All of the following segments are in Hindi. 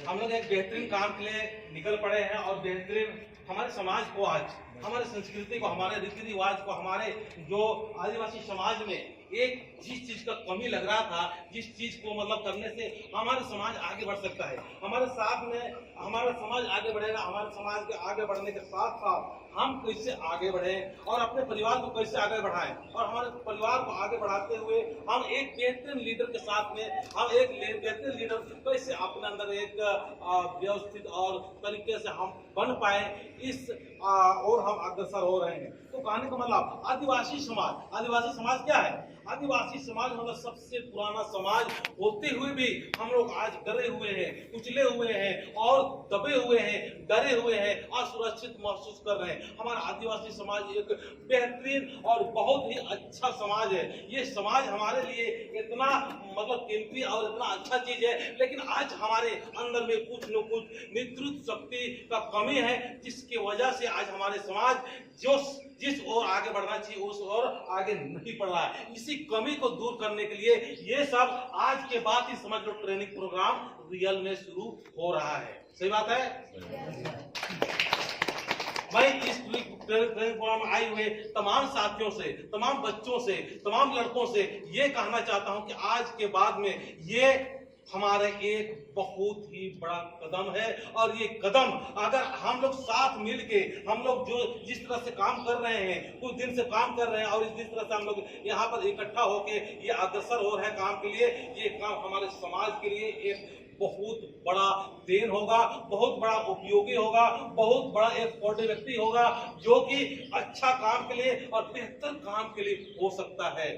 हम लोग एक बेहतरीन काम के लिए निकल पड़े हैं और बेहतरीन हमारे समाज को आज, हमारे संस्कृति को, हमारे रीति रिवाज को, हमारे जो आदिवासी समाज में एक जिस चीज का कमी लग रहा था, जिस चीज को मतलब करने से हमारा समाज आगे बढ़ सकता है, हमारे साथ में हमारा समाज आगे बढ़ेगा। हमारे समाज के आगे बढ़ने के साथ साथ हम कैसे आगे बढ़े और अपने परिवार को कैसे आगे बढ़ाएं और हमारे परिवार को आगे बढ़ाते हुए हम एक बेहतरीन लीडर के साथ में हम एक बेहतरीन लीडर कैसे अपने अंदर एक व्यवस्थित और तरीके से हम बन पाए इस और हम अग्रसर हो रहे हैं। तो कहने का मतलब आदिवासी समाज क्या है? आदिवासी समाज मतलब सबसे पुराना समाज होते हुए भी हम लोग आज डरे हुए हैं, कुचले हुए हैं और दबे हुए हैं, डरे हुए हैं, असुरक्षित महसूस कर रहे हैं। हमारा आदिवासी समाज एक बेहतरीन और बहुत ही अच्छा समाज है। ये समाज हमारे लिए इतना मतलब कीमती और इतना अच्छा चीज है, लेकिन आज हमारे अंदर में कुछ न कुछ नेतृत्व शक्ति का कमी है, जिसकी वजह से आज हमारे समाज जिस ओर आगे बढ़ना चाहिए उस ओर आगे नहीं बढ़ रहा है। इसी कमी को दूर करने के लिए ये सब आज के बाद ही समझ लो ट्रेनिंग प्रोग्राम रियल में शुरू हो रहा है। सही बात है? मैं इस ट्रेनिंग प्रोग्राम में आए हुए तमाम साथियों से, तमाम बच्चों से, तमाम लड़कों से ये कहना चाहता हूं कि आज के बाद में ये हमारा एक बहुत ही बड़ा कदम है और ये कदम अगर हम लोग साथ मिलके हम लोग जो जिस तरह से काम कर रहे हैं, कुछ दिन से काम कर रहे हैं और जिस तरह से हम लोग यहाँ पर इकट्ठा होके ये अग्रसर हो रहे हैं काम के लिए, ये काम हमारे समाज के लिए एक बहुत बड़ा देन होगा, बहुत बड़ा उपयोगी होगा, बहुत बड़ा एक कोटि व्यक्ति होगा जो कि अच्छा काम के लिए और बेहतर काम के लिए हो सकता है।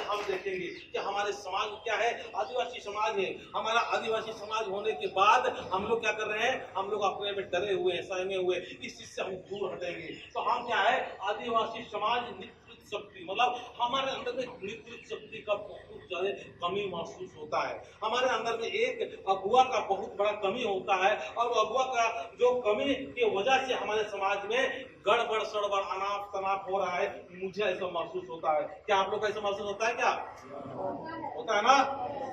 हम देखेंगे कि हमारे समाज क्या है, आदिवासी समाज है। हमारा आदिवासी समाज होने के बाद हम लोग क्या कर रहे हैं, हम लोग अपने में डरे हुए, सहमे हुए, इस चीज से हम दूर हटेंगे। तो हम क्या है, आदिवासी समाज नेतृत्व शक्ति मतलब हमारे अंदर में नेतृत्व शक्ति का बहुत ज्यादा कमी महसूस होता है। हमारे अंदर में एक अगुआ का बहुत बड़ा कमी होता है और अगुआ का जो कमी की वजह से हमारे समाज में गड़बड़ सड़बड़ अनाप तनाप हो रहा है। मुझे ऐसा महसूस होता है। क्या आप लोग को ऐसा महसूस होता है? क्या होता है ना?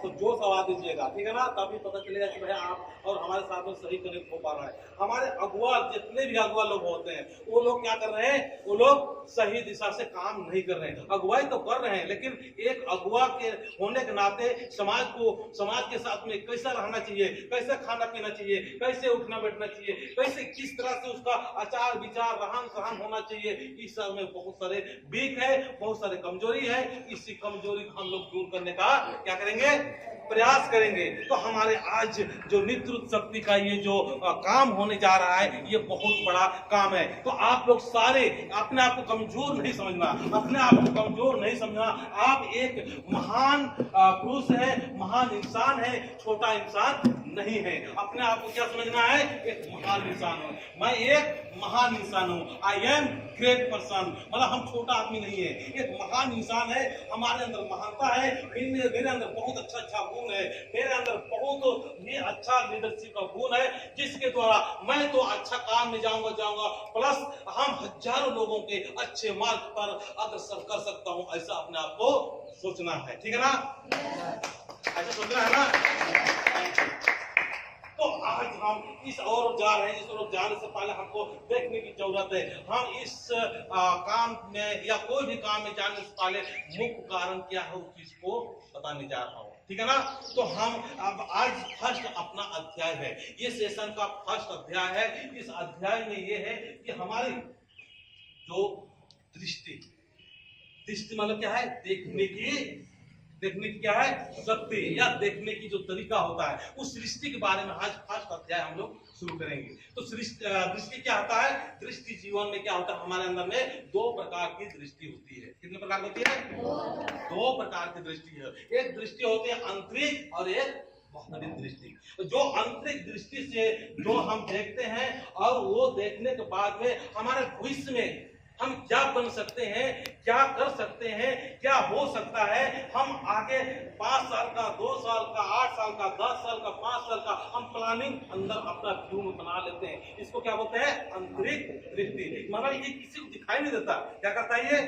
तो जो सवाल दीजिएगा, ठीक है ना, तभी पता चलेगा कि भाई आप और हमारे साथ में सही कनेक्ट हो पा रहा है। हमारे अगुआ जितने भी अगुआ लोग होते हैं वो लोग क्या कर रहे हैं, वो लोग सही दिशा से काम नहीं कर रहे हैं। अगुवाई तो कर रहे हैं, लेकिन एक अगुआ के होने के नाते समाज के साथ में कैसा रहना चाहिए, कैसे खाना पीना चाहिए, कैसे उठना बैठना चाहिए, कैसे किस तरह से उसका आचार विचार रहन सहन होना चाहिए, इस सब में बहुत सारे वीक है, बहुत सारे कमजोरी है। इसी कमजोरी को हम लोग दूर करने का क्या करेंगे, प्रयास करेंगे। तो हमारे आज जो नेतृत्व शक्ति का ये जो काम होने जा रहा है, ये बहुत बड़ा काम है। तो आप लोग सारे अपने आप को कमजोर नहीं समझना, अपने आप को कमजोर नहीं समझना। आप एक महान पुरुष है, महान इंसान है, छोटा इंसान नहीं है। अपने आप को क्या समझना है, एक महान इंसान हूँ, मैं एक महान इंसान हूँ। आई एम ग्रेट पर्सन, मतलब हम छोटा आदमी नहीं है, एक महान इंसान है। हमारे अंदर महानता है, मेरे अंदर बहुत अच्छा गुण है, मेरे अंदर बहुत ही अच्छा लीडरशिप का गुण है, जिसके द्वारा मैं तो अच्छा काम में जाऊंगा प्लस हम हजारों लोगों के अच्छे मार्ग पर अग्रसर कर सकता हूँ। ऐसा अपने आप को सोचना है, ठीक है ना? ऐसा सोचना है ना? तो आज हम इस ओर जा रहे हैं। इस ओर जाने से पहले हमको देखने की जरूरत है। हम इस काम में या कोई भी काम में जाने से पहले मुख्य कारण क्या है उस चीज को बताने जा रहा हूँ, ठीक है ना? तो हम अब आज फर्स्ट अपना अध्याय है, ये सेशन का फर्स्ट अध्याय है। इस अध्याय में ये है कि हमारी जो दृष्टि मतलब क्या है, देखने की क्या है, शक्ति या देखने की जो तरीका होता है, उस दृष्टि के बारे में आज फर्स्ट अध्याय हम लोग शुरू करेंगे। तो दृष्टि क्या होता है? दृष्टि जीवन में क्या होता है, हमारे अंदर में दो प्रकार की दृष्टि होती है। कितने प्रकार होती है? दो प्रकार की दृष्टि है। एक दृष्टि होती है आंतरिक और एक बाहरी दृष्टि। जो आंतरिक दृष्टि से जो हम देखते हैं और वो देखने के बाद में हमारे भविष्य में हम क्या बन सकते हैं, क्या कर सकते हैं, क्या हो सकता है, हम आगे 5 साल का, 2 साल का, 8 साल का, 10 साल का, 5 साल का हम प्लानिंग अंदर अपना व्यू में बना लेते हैं। इसको क्या बोलते हैं? आंतरिक दृष्टि। मतलब ये किसी को दिखाई नहीं देता। क्या करता है ये?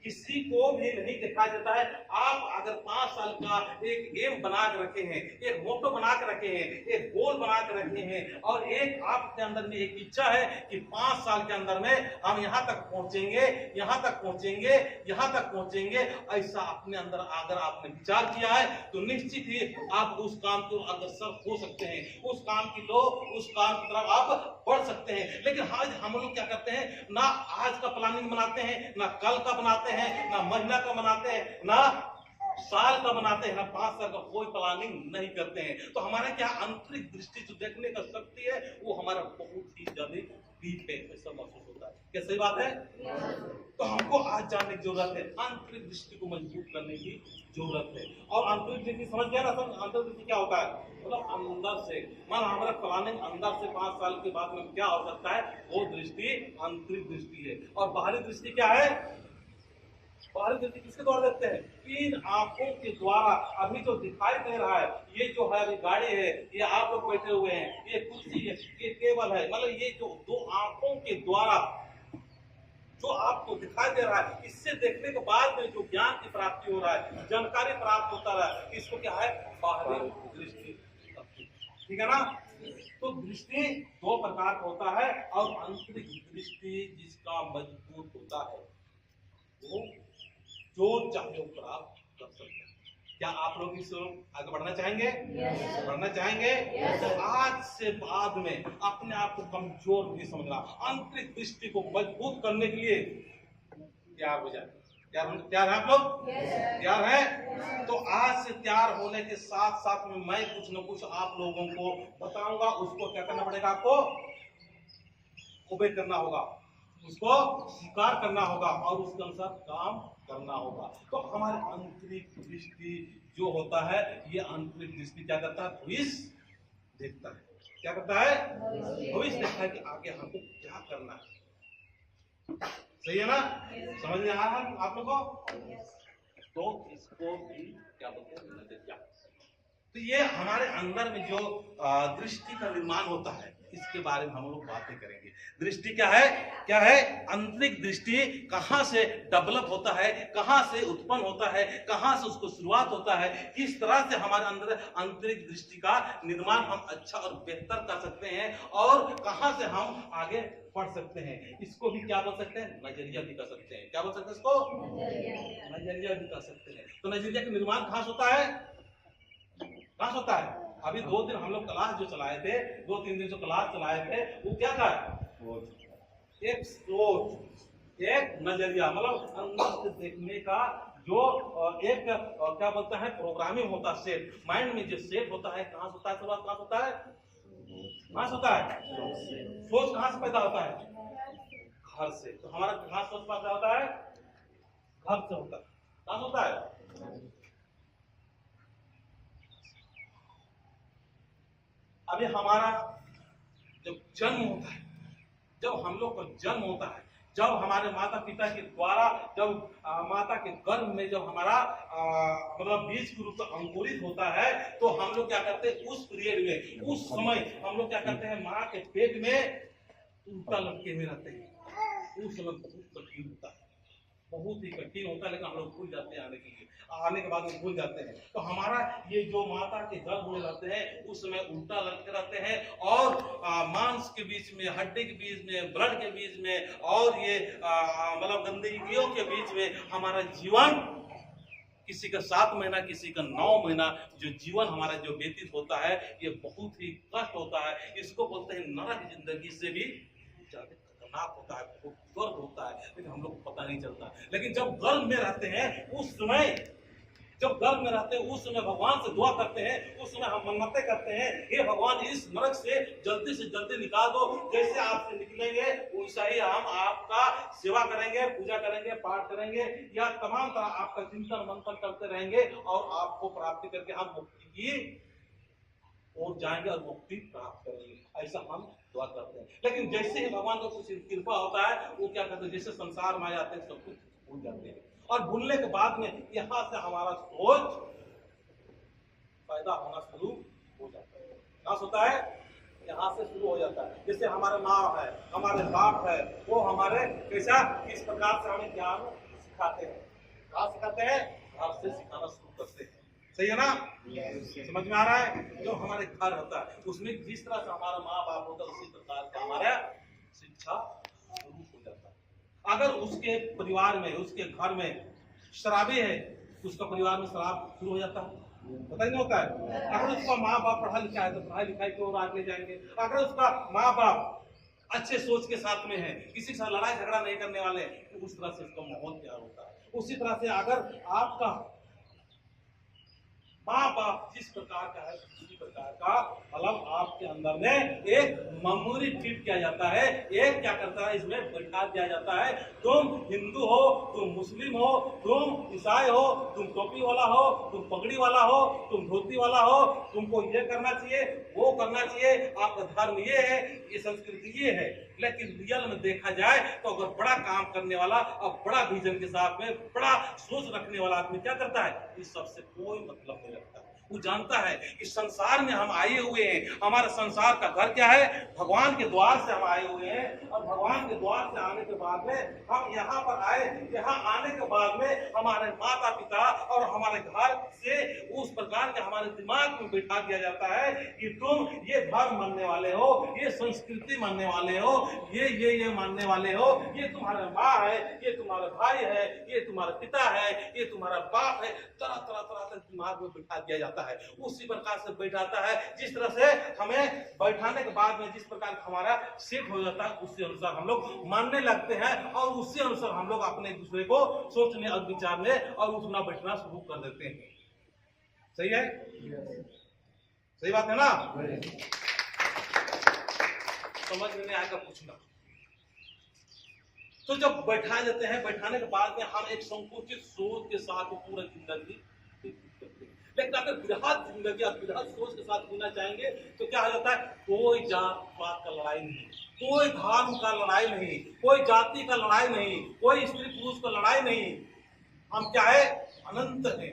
किसी को भी नहीं दिखाई देता है। आप अगर 5 साल का एक एम बना के रखे हैं, एक मोटो बना के रखे हैं, एक गोल बना के रखे हैं, और एक आपके अंदर में एक इच्छा है कि 5 साल के अंदर में हम यहाँ तक पहुंचेंगे, यहाँ तक पहुंचेंगे, यहाँ तक पहुंचेंगे, ऐसा अपने अंदर अगर आपने विचार किया है तो निश्चित ही आप उस काम को अग्रसर हो सकते हैं, उस काम की उस काम की तरफ आप बढ़ सकते हैं। लेकिन आज हम लोग क्या करते हैं, ना आज का प्लानिंग बनाते हैं, ना कल का बनाते हैं, ना महीना का बनाते हैं, ना साल का बनाते हैं, ना 5 साल का कोई प्लानिंग नहीं करते हैं। तो हमारा क्या आंतरिक दृष्टि जो देखने का शक्ति है वो हमारा बहुत ही ज्यादा वीक है, ऐसा महसूस होता है। क्या सही बात है? तो हमको आज जानने की जरूरत है, आंतरिक दृष्टि को मजबूत करने की जरूरत है। और आंतरिक दृष्टि समझ गया ना? आंतरिक दृष्टि क्या होता है? मतलब अंदर से, मान हमारा प्लानिंग अंदर से 5 साल के बाद में क्या हो सकता है, वो दृष्टि आंतरिक दृष्टि है। और बाहरी दृष्टि क्या है? बाहरी दृष्टि किसके द्वारा देखते हैं? 3 आंखों के द्वारा। अभी जो दिखाई दे रहा है, ये जो है अभी गाड़ी है, ये आप लोग बैठे हुए हैं, ये कुर्सी है, ये टेबल है, मतलब ये जो 2 आंखों के द्वारा जो आपको दिखाई दे रहा है, इससे देखने के बाद में जो ज्ञान की प्राप्ति हो रहा है, जानकारी प्राप्त होता है, इसको क्या है? बाहरी दृष्टि। ठीक है ना? तो दृष्टि 2 प्रकार का होता है, और आंतरिक दृष्टि जिसका मजबूत होता है वो जो चाहे प्राप्त कर सकते हैं। क्या आप लोग इस आगे बढ़ना चाहेंगे? yes. बढ़ना चाहेंगे? yes. तो आज से बाद में अपने आप को कमजोर नहीं समझना, आंतरिक दृष्टि को मजबूत करने के लिए तैयार हो जाए। तैयार है आप लोग? तैयार है? तो आज से तैयार होने के साथ साथ में मैं कुछ न कुछ आप लोगों को बताऊंगा, उसको क्या करना पड़ेगा? आपको ओबे करना होगा, उसको स्वीकार करना होगा, और उसके अनुसार काम करना होगा। तो हमारे आंतरिक दृष्टि जो होता है, ये आंतरिक दृष्टि क्या करता है? भविष्य देखता है। क्या करता है? भविष्य देखता है कि आगे हमको क्या करना है। सही है ना? समझ में आ रहा है आप लोगों को? तो इसको भी क्या बोलते हैं? नजरिया। तो ये हमारे अंदर में जो दृष्टि का निर्माण होता है, इसके बारे में हम लोग बातें करेंगे। दृष्टि क्या है? क्या है? आंतरिक दृष्टि कहां से डेवलप होता है, कहां से उत्पन्न होता है, कहां से उसको शुरुआत होता है, किस तरह से हमारे अंदर आंतरिक दृष्टि का निर्माण हम अच्छा और बेहतर कर सकते हैं, और कहां से हम आगे बढ़ सकते हैं। इसको भी क्या बोल सकते हैं? नजरिया भी कर सकते हैं। क्या बोल सकते हैं इसको? नजरिया भी कर सकते हैं। तो नजरिया का निर्माण कहां से होता है? कहां से होता है? अभी 2 दिन हम लोग क्लास जो चलाए थे, 2-3 दिन जो क्लास चलाए थे, वो क्या था? एक सोच, एक नजरिया, मतलब अंदर से देखने का जो एक क्या बोलते हैं? प्रोग्रामिंग होता है, सेट माइंड में जो सेट होता है। कहां से होता है? शुरुआत कहां से होता है? कहां से होता है? सोच कहां से पैदा होता है? घर से। तो हमारा कहां सोच पैदा होता है? घर से होता है। कहां से होता है? अभी हमारा जब जन्म होता है, जब हम लोग का जन्म होता है, जब हमारे माता पिता के द्वारा, जब माता के गर्भ में जब हमारा मतलब बीज के रूप से अंकुरित होता है, तो हम लोग क्या करते हैं? उस पीरियड में, उस समय हम लोग क्या करते हैं? माँ के पेट में उल्टा लटके हुए रहते हैं। उस समय बहुत कठिन होता है, बहुत ही कठिन होता है, लेकिन हम लोग भूल जाते हैं आने के बाद में भूल जाते हैं। तो हमारा ये जो माता के गर्भ में रहते हैं, उस समय उल्टा लटके रहते हैं, और मांस के बीच में, हड्डी के बीच में, ब्लड के बीच में, और ये मतलब गंदगियों के बीच में हमारा जीवन, किसी का 7 महीना, किसी का 9 महीना जो जीवन हमारा जो व्यतीत होता है, ये बहुत ही कष्ट होता है। इसको बोलते हैं नरक जिंदगी से भी ज्यादा खतरनाक होता है, बहुत गर्व होता है, लेकिन हम लोग को पता नहीं चलता। लेकिन जब गर्भ में रहते हैं, उस समय जब गर्भ में रहते हैं, उस समय भगवान से दुआ करते हैं, उस समय हम मन्नतें करते हैं, हे भगवान इस नरक से जल्दी निकाल दो। जैसे आपसे निकलेंगे वैसा ही हम आपका सेवा करेंगे, पूजा करेंगे, पाठ करेंगे, या तमाम तरह आपका चिंतन मंथन करते रहेंगे, और आपको प्राप्ति करके हम मुक्ति की ओर जाएंगे और मुक्ति प्राप्त करेंगे। ऐसा हम दुआ करते हैं। लेकिन जैसे ही भगवान का कुछ कृपा होता है, वो क्या करते हैं? जैसे संसार में आ जाते हैं, सब कुछ भूल जाते हैं, और भूलने के बाद में यहाँ से हमारा सोच पैदा होना शुरू हो जाता है। कहाँ होता है? यहाँ से शुरू हो जाता है। जैसे हमारे माँ है, हमारे बाप है, वो हमारे कैसा, किस प्रकार से हमें ज्ञान सिखाते हैं। कहाँ सिखाते हैं? घर से सिखाना शुरू करते हैं। सही है ना? समझ में आ रहा है? जो हमारे घर होता है उसमें जिस तरह से हमारा माँ बाप होता है उसी प्रकार का हमारा शिक्षा शुरू हो जाता है। अगर उसके परिवार में, उसके घर में शराबी है तो उसका परिवार में शराब शुरू हो जाता है। पता ही नहीं होता है। अगर उसका माँ बाप पढ़ा लिखा है तो पढ़ाई लिखाई की ओर आगे जाएंगे। अगर उसका माँ बाप अच्छे सोच के साथ में है, किसी के साथ लड़ाई झगड़ा नहीं करने वाले, तो उस तरह से उसका माहौल तैयार होता है। उसी तरह से अगर आपका माँ बाप जिस प्रकार का है उसी प्रकार का मतलब आपके अंदर में एक मेमोरी फीड किया जाता है। एक क्या करता है, इसमें बैठा दिया जाता है। तुम हिंदू हो, तुम मुस्लिम हो, तुम ईसाई हो, तुम टोपी वाला हो, तुम पगड़ी वाला हो, तुम धोती वाला हो, तुमको ये करना चाहिए, वो करना चाहिए, आपका धर्म ये है, ये संस्कृति ये है। लेकिन रियल में देखा जाए तो अगर बड़ा काम करने वाला और बड़ा विजन के साथ में बड़ा सोच रखने वाला आदमी क्या करता है, इस सबसे कोई मतलब नहीं रखता। वो जानता है कि संसार में हम आए हुए हैं, हमारा संसार का घर क्या है, भगवान के द्वार से हम आए हुए हैं। और भगवान के द्वार से आने के बाद में हम यहाँ पर आए, यहाँ आने के बाद में हमारे माता पिता और हमारे घर से उस प्रकार के हमारे दिमाग में बिठा दिया जाता है कि तुम ये धर्म मानने वाले हो, ये संस्कृति मानने वाले हो, ये मानने वाले हो, ये तुम्हारा माँ है, ये तुम्हारा भाई है, ये तुम्हारा पिता है, ये तुम्हारा बाप है। तरह तरह तरह से दिमाग में बिठा दिया जाता है। उसी प्रकार से बैठाता है जिस तरह से हमें बैठाने के बाद में जिस प्रकार हमारा सेट हो जाता है, उसी अनुसार हम लोग मानने लगते हैं और उसी अनुसार हम लोग अपने दूसरे को सोचने और विचारने और उठना बैठना शुरू कर देते हैं। सही है? सही बात है ना? समझ में नहीं आएगा पूछना। तो जब बैठा देते हैं, बैठाने के बाद में हम एक संकुचित सोच के साथ पूरा जिंदगी, लेकिन अगर बृहद जिंदगी और बृहद सोच के साथ जीना चाहेंगे तो क्या हो जाता है, कोई जात पात का लड़ाई नहीं, कोई धर्म का लड़ाई नहीं, कोई जाति का लड़ाई नहीं, कोई स्त्री पुरुष का लड़ाई नहीं। हम क्या है, अनंत है।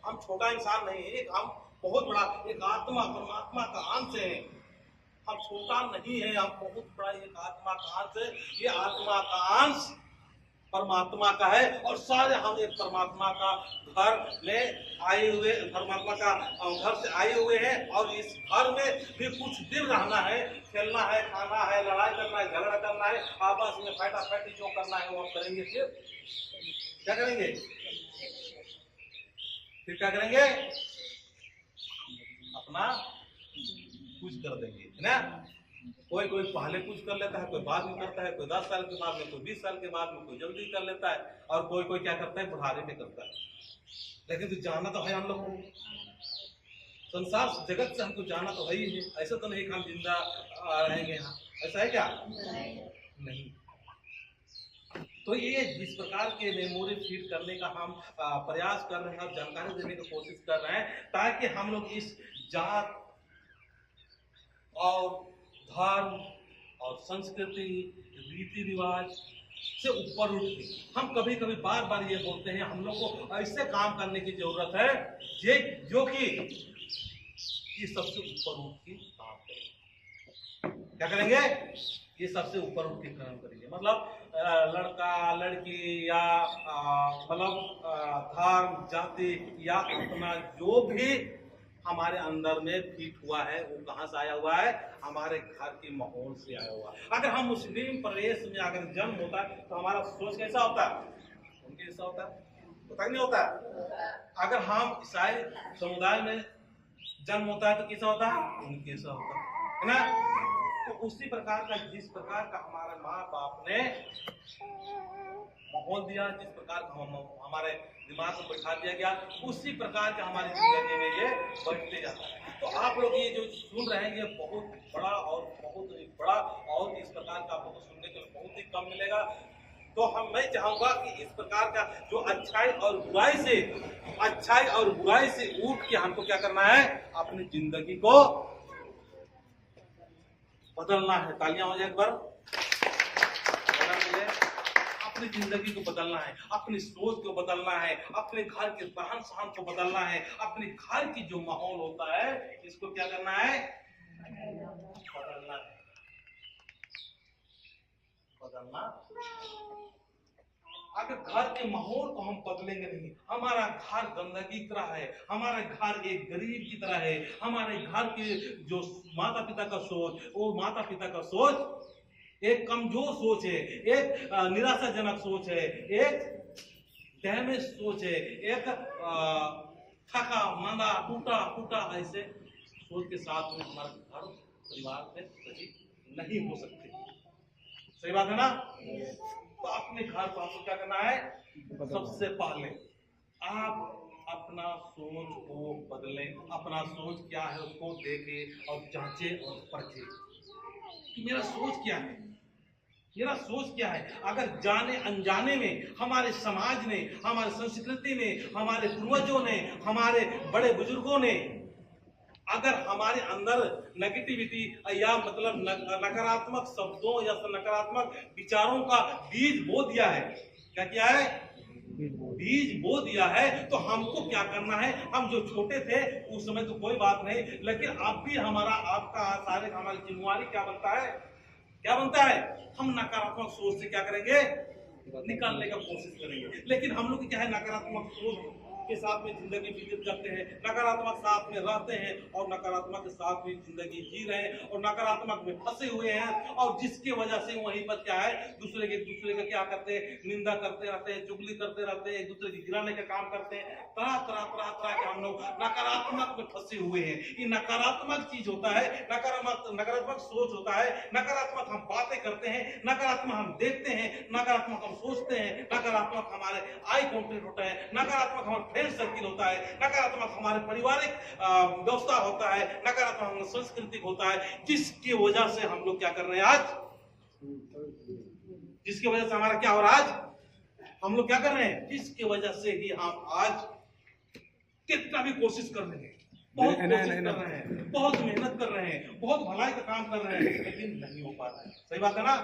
हम छोटा इंसान नहीं है, हम बहुत बड़ा एक आत्मा परमात्मा का अंश है। हम छोटा नहीं है, हम बहुत बड़ा एक आत्मा का अंश है। ये आत्मा का अंश परमात्मा का है और सारे हम एक परमात्मा का घर में आए हुए, परमात्मा का घर से आए हुए हैं। और इस घर में भी कुछ दिन रहना है, खेलना है, खाना है, लड़ाई करना है, झगड़ा करना है, आपस में फैटाफैटी जो करना है वो हम करेंगे। फिर क्या करेंगे? फिर क्या करेंगे? अपना कुछ कर देंगे, है ना? कोई पहले कुछ कर लेता है, कोई बाद में करता है, कोई 10 साल के बाद में, कोई 20 साल के बाद में, कोई जल्दी कर लेता है और कोई क्या करता है, बुढ़ापे में करता है। लेकिन तो जाना तो है हम लोग को, संसार जगत से हमको जाना तो है ही है। ऐसा तो नहीं कि हम जिंदा रहेंगे यहाँ, ऐसा है क्या? नहीं। तो ये जिस प्रकार के मेमोरी फीड करने का हम प्रयास कर रहे हैं और जानकारी देने की कोशिश कर रहे हैं ताकि हम लोग इस जात और धर्म और संस्कृति, रीति रिवाज से ऊपर उठ के हम कभी कभी बार बार ये बोलते हैं हम लोग को ऐसे काम करने की जरूरत है ये जो कि ये सबसे ऊपर उठ के काम करेंगे। क्या करेंगे? ये सबसे ऊपर उठ के काम करेंगे। मतलब लड़का लड़की या मतलब धर्म जाति या अपना जो भी हमारे अंदर में फिट हुआ है वो कहाँ से आया हुआ है? हमारे घर के माहौल से आया हुआ है। अगर हम मुस्लिम प्रदेश में अगर जन्म होता है तो हमारा सोच कैसा होता है? उनके जैसा होता है? पता नहीं होता है। अगर हम ईसाई समुदाय में जन्म होता है तो कैसा होता है? उनके जैसा होता है ना? तो उसी प्रकार का जिस प्रकार का हमारे माँ बाप ने माहौल दिया, जिस प्रकार का हमारे दिमाग में बैठा दिया गया, उसी प्रकार का हमारी जिंदगी में ये बढ़ते जाता है। तो आप लोग ये जो सुन रहे हैं ये बहुत बड़ा और बहुत ही बड़ा, और इस प्रकार का आपको सुनने के लिए बहुत ही कम मिलेगा। तो मैं चाहूंगा कि इस प्रकार का जो अच्छाई और बुराई से उठ के हमको क्या करना है? अपनी जिंदगी को बदलना है। तालियां हो जाए एक बार। अपनी जिंदगी को बदलना है, अपनी सोच को बदलना है, अपने घर के रहन सहन को बदलना है, अपने घर की जो माहौल होता है इसको क्या करना है? बदलना है। बदलना अगर घर के माहौल को हम बदलेंगे नहीं, हमारा घर गंदगी की तरह है, हमारा घर एक गरीब की तरह है, हमारे घर के जो माता पिता का सोच, वो माता पिता का सोच एक कमजोर सोच है, एक निराशाजनक सोच है, एक डैमेज सोच है, एक थका मांदा टूटा फूटा ऐसे सोच के साथ में हमारा घर परिवार में सही नहीं हो सकते। सही बात है ना? तो अपने घर को आपको क्या करना है? सबसे पहले आप अपना सोच को बदलें, अपना सोच क्या है उसको देखें और जांचें और परखें कि मेरा सोच क्या है, मेरा सोच क्या है। अगर जाने अनजाने में हमारे समाज ने, हमारी संस्कृति ने, हमारे पूर्वजों ने, हमारे बड़े बुजुर्गों ने अगर हमारे अंदर नेगेटिविटी या मतलब नकारात्मक शब्दों या नकारात्मक विचारों का बीज बो दिया है, क्या किया है? बीज बो दिया है, तो हमको क्या करना है? हम जो छोटे थे उस समय तो कोई बात नहीं, लेकिन अब भी हमारा आपका सारे हमारी जिम्मेवारी क्या बनता है? क्या बनता है? हम नकारात्मक सोच से क्या करेंगे? निकालने का कोशिश करेंगे। लेकिन हम लोग क्या है? नकारात्मक सोच के साथ में जिंदगी व्यतीत करते हैं, नकारात्मक साथ में रहते हैं और नकारात्मक के साथ में जिंदगी जी रहे हैं और नकारात्मक में फंसे हुए हैं। और जिसके वजह से वहीं पर क्या है? दूसरे का क्या करते हैं? निंदा करते रहते हैं, चुगली करते रहते हैं, एक दूसरे की गिराने का काम करते हैं। तरह के हम लोग नकारात्मक में फंसे हुए हैं। ये नकारात्मक चीज होता है, नकारात्मक सोच होता है, नकारात्मक हम बातें करते हैं, नकारात्मक हम देखते हैं, नकारात्मक हम सोचते हैं, नकारात्मक हमारे आई कॉन्टेक्ट होता है, नकारात्मक हमारा फ्रेंड सर्किल होता है, नकारात्मक हमारे पारिवारिक व्यवस्था होता है, नकारात्मक हमारा सांस्कृतिक होता है, जिसकी वजह से हम लोग क्या कर रहे हैं आज? जिसकी वजह से हमारा क्या हो रहा है आज? हम लोग क्या कर रहे हैं? जिसकी वजह से ही हम आज कितना भी कोशिश कर रहे हैं, बहुत कोशिश कर रहे हैं, बहुत मेहनत कर रहे हैं, बहुत भलाई का काम कर रहे हैं, लेकिन नहीं हो पा रहा है। सही बात है ना?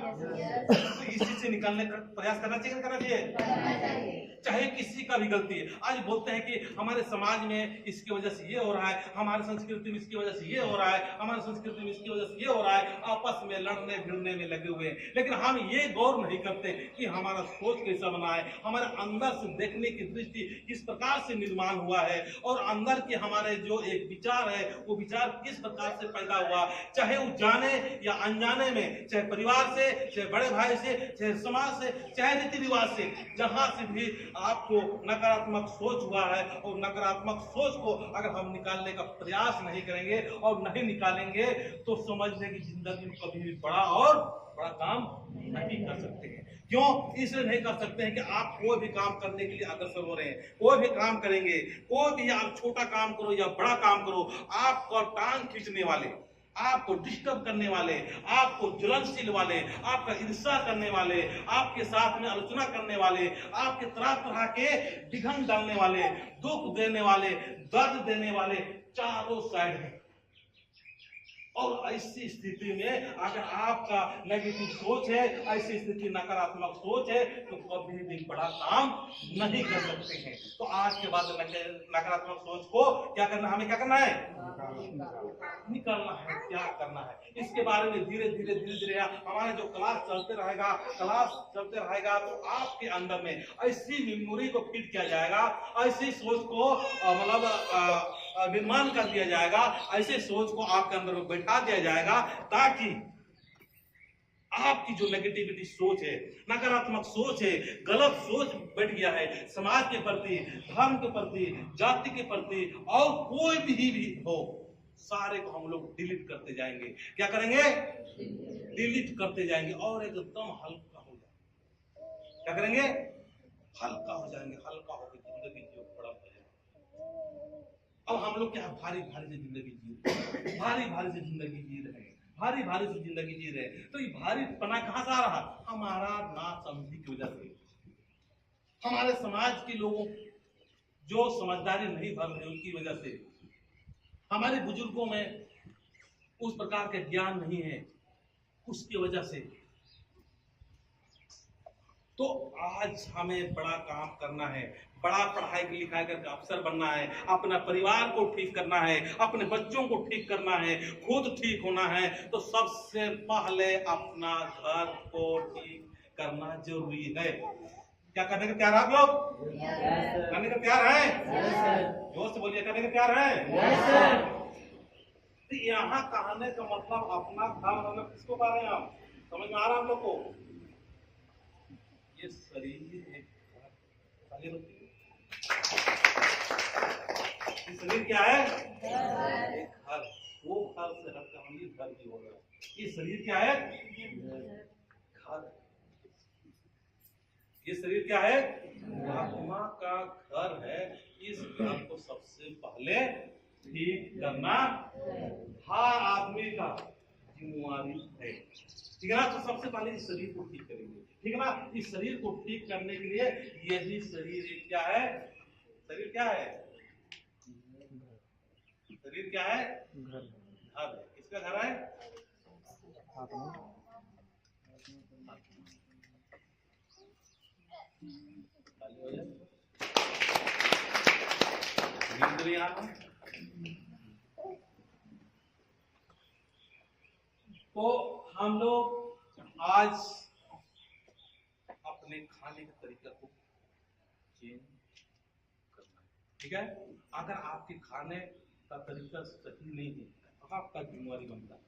तो इस चीज से निकालने का प्रयास करना चाहिए, करना चाहिए, चाहे किसी का भी गलती है। आज बोलते हैं कि हमारे समाज में इसकी वजह से ये हो रहा है, हमारी संस्कृति में इसकी वजह से ये हो रहा है, हमारी संस्कृति में इसकी वजह से ये हो रहा है, आपस में लड़ने भिड़ने में लगे हुए हैं। लेकिन हम ये गौर नहीं करते कि हमारा सोच कैसा बना है, हमारे अंदर से देखने की दृष्टि किस प्रकार से निर्माण हुआ है और अंदर के हमारे जो एक विचार है वो विचार किस प्रकार से पैदा हुआ, चाहे वो जाने या अनजाने में, चाहे परिवार से, चाहे बड़े भाई से, चाहे समाज से, चाहे रीति रिवाज से, जहां से भी आपको नकारात्मक सोच हुआ है और नकारात्मक सोच को अगर हम निकालने का प्रयास नहीं करेंगे और नहीं निकालेंगे तो समझने की जिंदगी में कभी भी बड़ा काम नहीं कर सकते हैं। क्यों? इसलिए नहीं कर सकते हैं कि आप कोई भी काम करने के लिए अग्रसर हो रहे हैं, कोई भी काम करेंगे, कोई भी आप छोटा काम करो या बड़ा काम करो, आपको टांग खींचने वाले, आपको डिस्टर्ब करने वाले, आपको ज्वलनशील वाले, आपका ईर्ष्या करने वाले, आपके साथ में आलोचना करने वाले, आपके तरह तरह के विघन डालने वाले, दुख देने वाले, दर्द देने वाले चारों साइड हैं। और ऐसी स्थिति में अगर आपका नेगेटिव सोच है, ऐसी स्थिति नकारात्मक सोच है, तो कभी भी बड़ा काम नहीं कर सकते हैं। तो आज के बाद नकारात्मक सोच को क्या करना, हमें क्या करना है? निकालना है। क्या करना है इसके बारे में धीरे धीरे हमारे जो क्लास चलते रहेगा तो आपके अंदर में ऐसी मेमोरी को फिट किया जाएगा, ऐसी सोच को मतलब निर्माण कर दिया जाएगा, ऐसे सोच को आपके अंदर में बैठा दिया जाएगा ताकि आपकी जो नेगेटिविटी सोच है, नकारात्मक सोच है, गलत सोच बैठ गया है समाज के प्रति, धर्म के प्रति, जाति के प्रति और कोई भी हो, सारे को हम लोग डिलीट करते जाएंगे। क्या करेंगे? डिलीट करते जाएंगे और एकदम हल्का हो जाएंगे। क्या करेंगे? हल्का हो जाएंगे, हल्का होकर जिंदगी जो बड़ा हो जाएगा। अब हम लोग क्या भारी से जिंदगी जी रहे हैं, भारी से जिंदगी जी रहे हैं, भारी से जिंदगी जी रहे हैं। तो ये भारी पना कहां से आ रहा? हमारा ना समझी की वजह से, हमारे समाज के लोगों जो समझदारी नहीं भर रहे उनकी वजह से, हमारे बुजुर्गों में उस प्रकार के ज्ञान नहीं है उसकी वजह से। तो आज हमें बड़ा काम करना है, बड़ा पढ़ाई लिखाई करके अफसर बनना है, अपना परिवार को ठीक करना है, अपने बच्चों को ठीक करना है, खुद ठीक होना है। तो सबसे पहले अपना घर को ठीक करना जरूरी है। क्या करने को तैयार आप लोग? करने को तैयार हैं? जोर से बोलिए, करने को तैयार हैं? तो यहाँ कहने का मतलब अपना घर मतलब किसको कह रहे हैं आप? समझ में आ रहा है हम लोग को? ये शरीर एक घर, ये शरीर क्या है? एक घर। वो घर से हटकर हम ये घर की हो रहे हैं। ये शरीर क्या है? घर। ये शरीर क्या है? आत्मा का घर है। इस घर को सबसे पहले ठीक करना हर आदमी का जिम्मेवारी है, ठीक है ना? तो सबसे पहले इस शरीर को ठीक करेंगे, ठीक है ना? इस शरीर को ठीक करने के लिए यही शरीर क्या है? शरीर क्या है? शरीर क्या है? घर। घर किसका घर है? आत्मा। इंद्रियां। तो हम लोग आज अपने खाने के तरीका को चेंज करना है, ठीक है? अगर आपके खाने का तरीका सही नहीं है तो आपका बीमारी बनता है।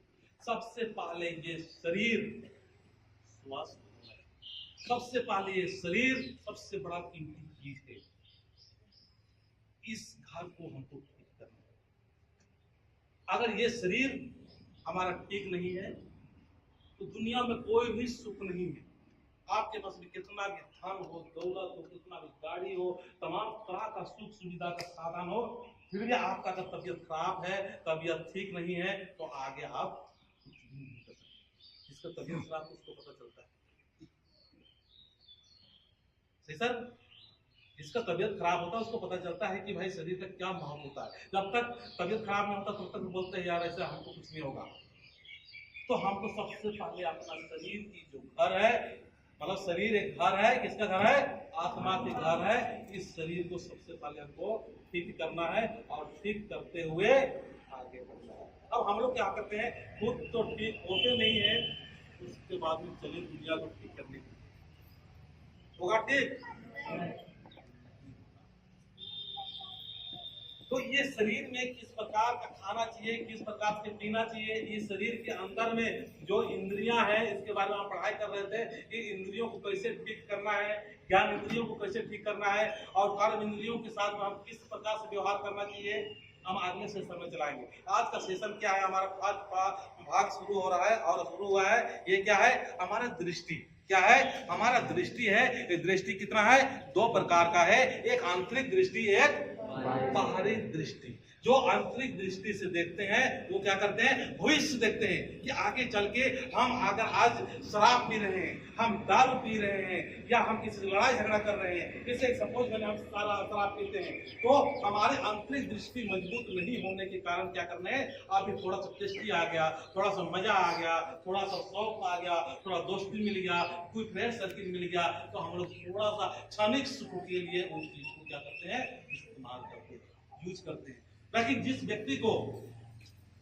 सबसे पहले ये शरीर स्वस्थ होना है। सबसे पहले ये शरीर सबसे बड़ा कीमती चीज है। इस घर को हमको ठीक करना है। अगर ये शरीर हमारा ठीक नहीं है तो दुनिया में कोई भी सुख नहीं है। आपके पास भी कितना भी धन हो, दौलत हो, कितना भी गाड़ी हो, तमाम तरह का सुख सुविधा का साधन हो, फिर भी आपका अगर तबीयत खराब है, तबीयत ठीक नहीं है, तो आगे आप कुछ भी नहीं कर सकते। जिसका तबीयत खराब है उसको पता चलता है, सही सर? जिसका तबीयत खराब होता है उसको पता चलता है कि भाई शरीर का क्या महत्व होता है। जब तक तबीयत खराब नहीं होता तब तक बोलते हैं यार ऐसे हमको कुछ नहीं होगा। तो हमको सबसे पहले अपना शरीर की जो घर है, मतलब शरीर एक घर है, किसका घर है? आत्मा के घर है। इस शरीर को सबसे पहले हमको ठीक करना है और ठीक करते हुए आगे बढ़ना है। अब हम लोग क्या करते हैं, खुद तो ठीक होते नहीं है, उसके बाद में चलिए दुनिया को ठीक करने होगा, ठीक? तो ये शरीर में किस प्रकार का खाना चाहिए, किस प्रकार से पीना चाहिए, ये शरीर के अंदर में जो इंद्रियां हैं, इसके बारे में हम पढ़ाई कर रहे थे कि इंद्रियों को कैसे ठीक करना है, ज्ञान इंद्रियों को कैसे ठीक करना है और कर्म इंद्रियों के साथ में हम किस प्रकार से व्यवहार करना चाहिए, हम अगले सेशन में चलाएंगे। आज का सेशन क्या है? हमारा फर्स्ट भाग शुरू हो रहा है और शुरू हुआ है। ये क्या है? हमारा दृष्टि। क्या है? हमारा दृष्टि है। ये दृष्टि कितना है? दो प्रकार का है, एक आंतरिक दृष्टि, एक बाहरी दृष्टि। जो आंतरिक दृष्टि से देखते हैं वो क्या करते हैं? भविष्य देखते हैं कि आगे चल के हम अगर आज शराब पी रहे हैं, हम दारू पी रहे हैं या हम किसी से लड़ाई झगड़ा कर रहे हैं, जैसे सपोज मैंने हम सारा शराब पीते हैं, तो हमारे आंतरिक दृष्टि मजबूत नहीं होने के कारण क्या करना है? अभी थोड़ा सा टेस्टी आ गया, थोड़ा सा मजा आ गया, थोड़ा सा शौक आ गया, थोड़ा दोस्ती मिल गया, कोई फ्रेंड सर्किल मिल गया, तो हम लोग थोड़ा सा क्षणिक सुख के लिए उस चीज को क्या करते हैं? इस्तेमाल करते हैं, यूज करते हैं। लेकिन जिस व्यक्ति को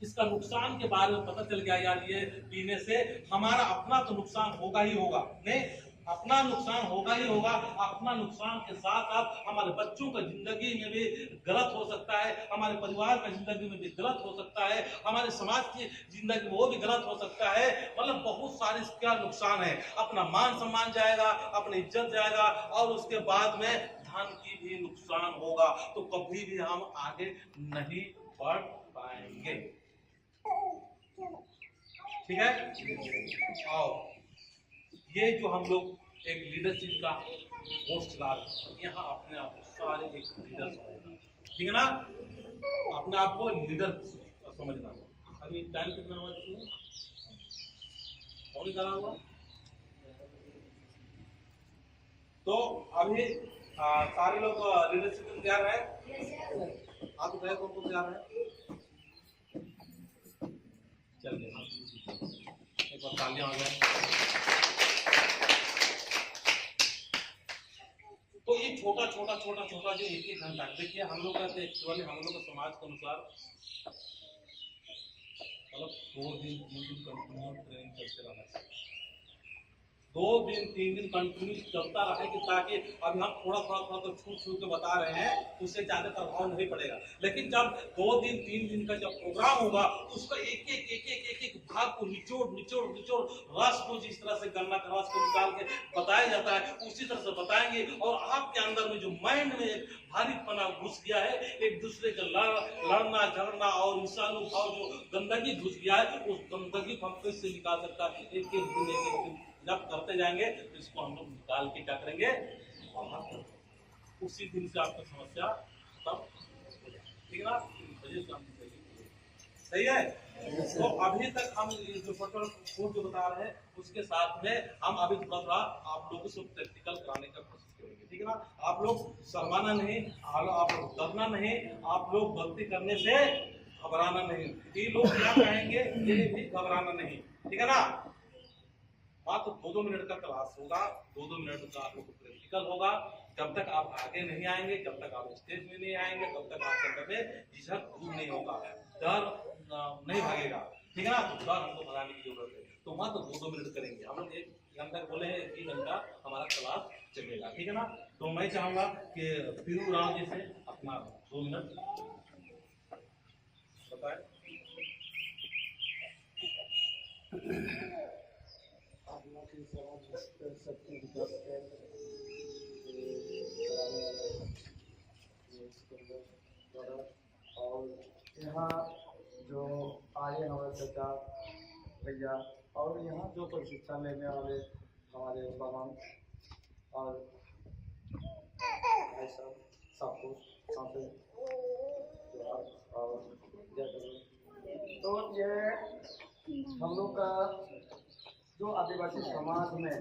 इसका नुकसान के बारे में पता चल गया, यार ये पीने से हमारा अपना तो नुकसान होगा ही होगा, नहीं अपना नुकसान होगा ही होगा, अपना नुकसान के साथ साथ हमारे बच्चों का जिंदगी में भी गलत हो सकता है, हमारे परिवार का जिंदगी में भी गलत हो सकता है, हमारे समाज की जिंदगी में वो भी गलत हो सकता है। मतलब बहुत सारे इसका नुकसान है। अपना मान सम्मान जाएगा, अपनी इज्जत जाएगा और उसके बाद में धन की भी नुकसान होगा, तो कभी भी हम आगे नहीं बढ़ पाएंगे, ठीक है? और ये जो हम लोग एक लीडरशिप का पोस्ट ला रहे हैं, यहाँ अपने आप सारे एक लीडर समझना, ठीक है ना? अपने आप को लीडर समझना। अभी टाइम कितना हुआ? कौन करा हुआ? तो अभी सारे लोग लीडरशिप में तैयार है? आप बताइए कौन कौन तैयार है? चलिए एक बार तालियां हो जाए। तो ये छोटा छोटा छोटा छोटा जो एक घंटा, देखिए हम लोग का एक्चुअली हम लोग के समाज के अनुसार मतलब 4 दिन 3 दिन कंटिन्यू ट्रेनिंग करते रहना चाहिए। 2 दिन 3 दिन कंटिन्यू चलता रहे कि ताकि अभी हम थोड़ा तो छू के बता रहे हैं, उससे ज्यादा प्रभाव नहीं पड़ेगा। लेकिन जब 2 दिन 3 दिन का जब प्रोग्राम होगा, उसका एक भाग को निचोड़ रस को जिस तरह से गन्ना का रस को निकाल के बताया जाता है, उसी तरह से बताएंगे। और आपके अंदर में जो माइंड में एक भारीपना घुस गया है, एक दूसरे का लड़ना झगड़ना और ईर्ष्यानुभाव जो गंदगी घुस गया है, उस गंदगी को हम कैसे निकाल सकता है? एक दिन जब करते जाएंगे तो इसको हम लोग निकाल के क्या करेंगे, और उसी दिन से आपकी समस्या तब, ठीक है ना? सही है। तो अभी तक हम जो जो बता रहे हैं, उसके साथ में हम अभी थोड़ा आप लोगों से प्रैक्टिकल कराने का कोशिश करेंगे, ठीक है ना? आप लोग शर्माना नहीं, आप लोग डरना नहीं, आप लोग गलती करने से घबराना नहीं। ये लोग क्या कहेंगे ये भी घबराना नहीं, ठीक है ना? तो 2-2 मिनट का क्लास होगा, 2-2 मिनट का आप लोग प्रैक्टिकल होगा। जब तक आप आगे नहीं आएंगे, जब तक आप स्टेज में नहीं आएंगे, तब तक आपके अंदर में झिझक दूर नहीं होगा, डर नहीं भागेगा, ठीक है ना? तो डर हमको भगाने की जरूरत है। तो वहाँ तो 2-2 मिनट करेंगे हम लोग। 1 घंटा बोले हैं, 1 घंटा हमारा क्लास चलेगा, ठीक है ना? तो मैं चाहूंगा कि फिरू राव जी से अपना 2 मिनट बताए। और यहाँ जो आए हमारे चाचा भैया, और यहाँ जो प्रशिक्षण लेने वाले हमारे बहन और भाई साहब, सबको और तो ये हम लोग का जो आदिवासी समाज में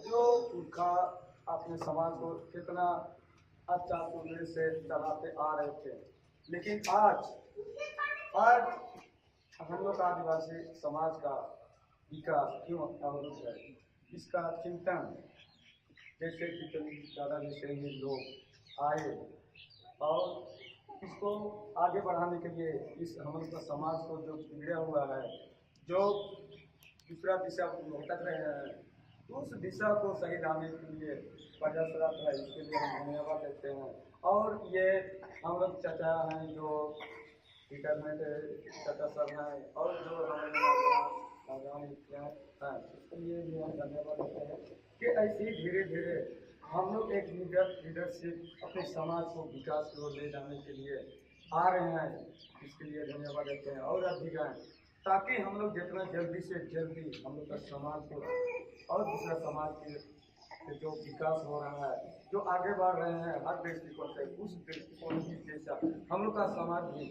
जो उनका अपने समाज को कितना अच्छा उम्र से चलाते आ रहे थे, लेकिन आज हम लोग आदिवासी समाज का विकास क्यों अवरुद्ध है, इसका चिंतन जैसे कि दादा जैसे ही लोग आए और इसको आगे बढ़ाने के लिए इस हम लोग का समाज को जो बिगड़ा हुआ है, जो दूसरा दिशा भटक रहे हैं, उस दिशा को सही लाने के लिए प्रयासरत है। इसके लिए हम धन्यवाद देते हैं। और ये हम लोग चाचा हैं जो रिटायरमेंट चाचा सर हैं, और जो हमारे हैं, इसके लिए भी हम धन्यवाद देते हैं कि ऐसे ही धीरे धीरे हम लोग एक लीडरशिप अपने समाज को विकास की ओर ले जाने के लिए आ रहे हैं। इसके लिए धन्यवाद देते हैं और अधिक हैं, ताकि हम लोग जितना जल्दी से जल्दी हम लोग का समाज को और दूसरा समाज के जो विकास हो रहा है, जो आगे बढ़ रहे हैं हर दृष्टिकोण से, उस दृष्टिकोण की जैसा हम लोग का समाज भी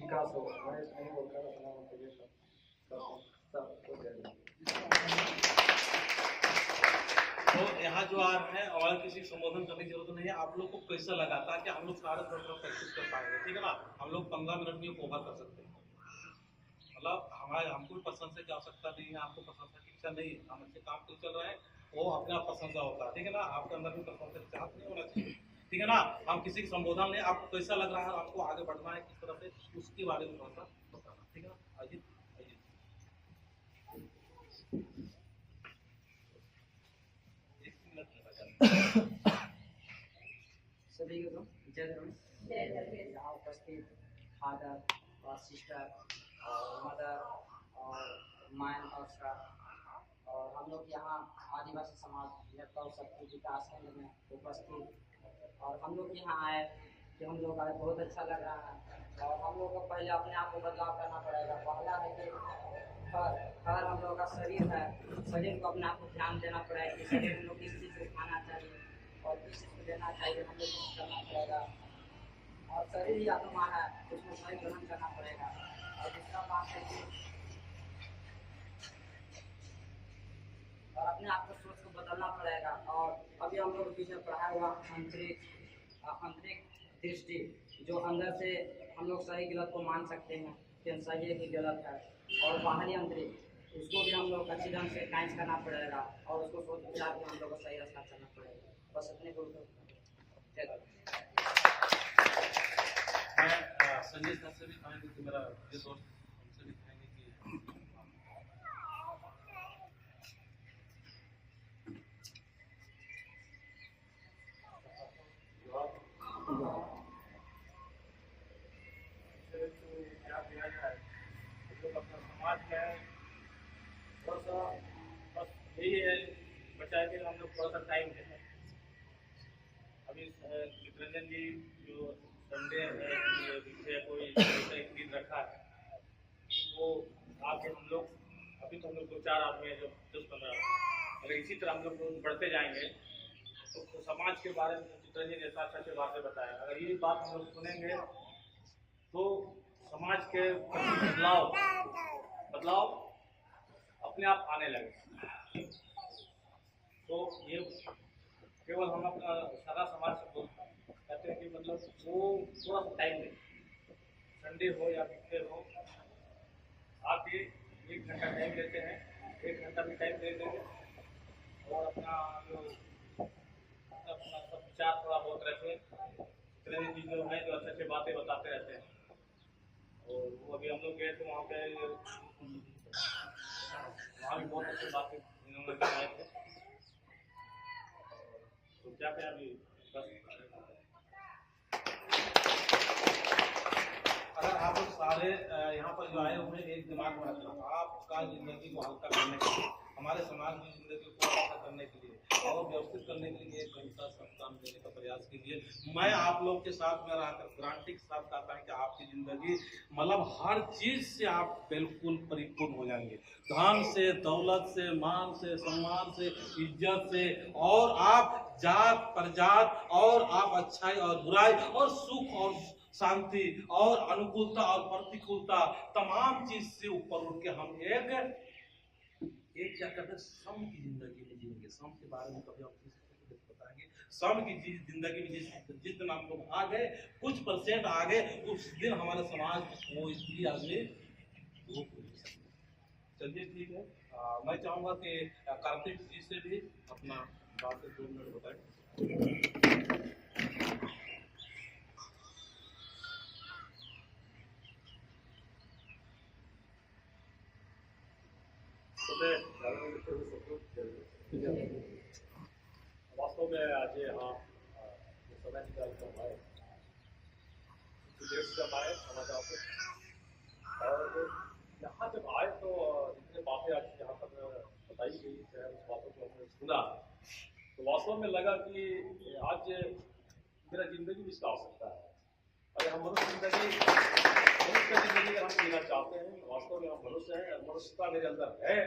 विकास हो। मैं नहीं बोलकर अपना तो यहाँ जो आ रहे हैं और किसी संबोधन करने की जरूरत नहीं है। आप लोग को कैसा लगा था कि हम लोग सारे थोड़ा प्रैक्टिस कर पाएंगे, ठीक है ना? हम लोग 15 मिनट में कवर कर सकते हैं। मतलब हमको पसंद से की आवश्यकता नहीं है, आपको पसंद की इच्छा नहीं है, हम अच्छे काम पे चल रहे हैं, वो अपने आप पसंद का होता है, ठीक है ना? आपके अंदर भी पसंद से चाहत नहीं होना चाहिए, ठीक है ना? हम किसी की संबोधन नहीं, आपको कैसा लग रहा है, आपको आगे बढ़ना है किस तरह से, उसके बारे में थोड़ा सा बताना, ठीक है ना? आइए सभी को जय धर्म। यहाँ उपस्थित फादर और सिस्टर और मदर और मैन और सर, और हम लोग यहाँ आदिवासी समाज नेता शक्ति विकास केंद्र में उपस्थित, और हम लोग यहाँ आए कि हम लोग आए बहुत अच्छा लग रहा है। और हम लोग को पहले अपने आप को बदलाव करना पड़ेगा। पहला है कि हर हम लोग का शरीर है, शरीर को अपने आप को ध्यान देना पड़ेगा कि शरीर हम लोग किस चीज़ को खाना चाहिए और किस चीज़ को देना चाहिए, हम लोग करना पड़ेगा। और शरीर ही आत्मा है, उसमें सही ग्रहण करना पड़ेगा। और दूसरा बात है कि और अपने आप को सोच को बदलना पड़ेगा। और अभी हम लोग पीछे पढ़ा हुआ आंतरिक दृष्टि, जो अंदर से हम लोग सही गलत को मान सकते हैं कि सही है कि गलत है, और बाहरी आंतरिक उसको भी हम लोग अच्छी ढंग से कांच करना पड़ेगा और उसको सोच विचार के हम लोग को सही रास्ता चलना पड़ेगा। बस अपने को मैं संजय सर से भी कहेंगे कि मेरा ये दोस्त उनसे भी कहेंगे कि समाज का है थोड़ा सा बस यही है बचा है कि हम लोग थोड़ा सा टाइम दें। अभी चित्रंजन जी जो संडे है कोई एक दिन रखा है वो आके हम लोग अभी तो हम लोग 2-4 आदमी हैं जो 10-15 अगर इसी तरह हम लोग बढ़ते जाएंगे तो समाज के बारे में चित्रंजन जी ऐसा अच्छी बातें बताया। अगर ये बात हम लोग सुनेंगे तो समाज के प्रति बदलाव अपने आप आने लगे। तो ये केवल हम अपना सारा समाज से कहते हैं कि मतलब वो थोड़ा सा टाइम दें, संडे हो या वीकडे हो आके 1 घंटा टाइम लेते हैं, 1 घंटा भी टाइम दे देंगे और अपना जो अपना सब विचार थोड़ा बहुत रखें। चित्रंजन जी जो है जो अच्छी बातें बताते रहते हैं और वो अभी हम लोग गए थे वहाँ पे वहाँ भी बहुत अच्छी बातें इन्होंने बताए थे। तो क्या क्या अभी बस अगर आप लोग सारे यहाँ पर जो आए हुए एक दिमाग में रखना आपका जिंदगी को हल्का करने के लिए, हमारे समाज की जिंदगी को हल्का करने के लिए और व्यवस्थित करने के लिए 1 घंटा सब काम देने का प्रयास कीजिए। मैं आप लोग के साथ में रहकर गारंटी के साथ कहता है कि आपकी जिंदगी मतलब हर चीज से आप बिल्कुल परिपूर्ण हो जाएंगे, धन से, दौलत से, मान से, सम्मान से, इज्जत से, और आप जात प्रजात और आप अच्छाई और बुराई और सुख और शांति और अनुकूलता और प्रतिकूलता तमाम चीज से ऊपर उठ के हम एक क्या कहते हैं सम की जिंदगी में जिएंगे। सम के बारे में कभी आप बताएंगे। सम की जिंदगी में जिस दिन हम लोग आ गए कुछ % आ गए उस दिन हमारे समाज को इसलिए आगे चलिए ठीक है। मैं चाहूंगा कि कार्तिक जी से भी अपना बात 2 मिनट बताएं। वास्तव में आज यहाँ समय निकाल कर आए जब आए समाचार से और यहाँ जब आए तो जितने बातें आज यहाँ पर बताई गई है उस बातों को हमने सुना तो वास्तव में लगा कि आज मेरा जिंदगी भी इसका आवश्यकता है। अगर हम मनुष्य जिंदगी हम जीना चाहते हैं, वास्तव में हम मनुष्य हैं, मनुष्यता मेरे अंदर है,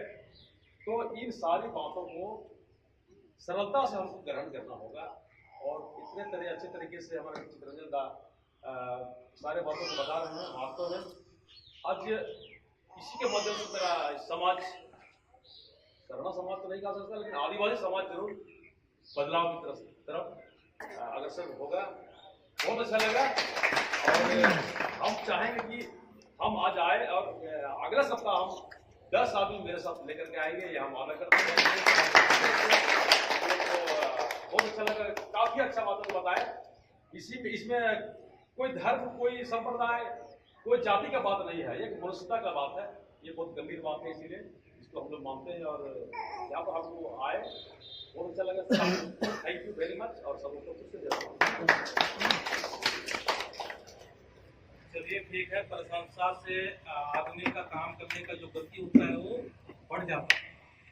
तो इन सारी बातों को सरलता से हमको ग्रहण करना होगा। और इतने तरह अच्छे तरीके से हमारे चित्रंजन दा सारे बातों को बता रहे हैं। वास्तव में आज इसी के माध्यम से मेरा समाज करना समाज तो नहीं कहा सकता लेकिन आदिवासी समाज जरूर बदलाव की तरफ अग्रसर होगा। बहुत अच्छा लगा और हम चाहेंगे कि हम आज आए और अगला सप्ताह हम 10 आदमी मेरे साथ लेकर के आएंगे, ये हम वादा करते हैं। तो बहुत अच्छा लगा, काफी अच्छा बातों बताया। इसमें कोई धर्म, कोई संप्रदाय, कोई जाति का बात नहीं है, ये मनुष्यता का बात है। ये बहुत गंभीर बात है, इसीलिए इसको हम लोग मानते हैं और यहाँ पर हमको आए बहुत अच्छा लगा। थैंक यू वेरी मच और सबको फिर से चलिए ठीक है। प्रशंसा से आदमी का काम करने का जो गति होता है वो बढ़ जाता है,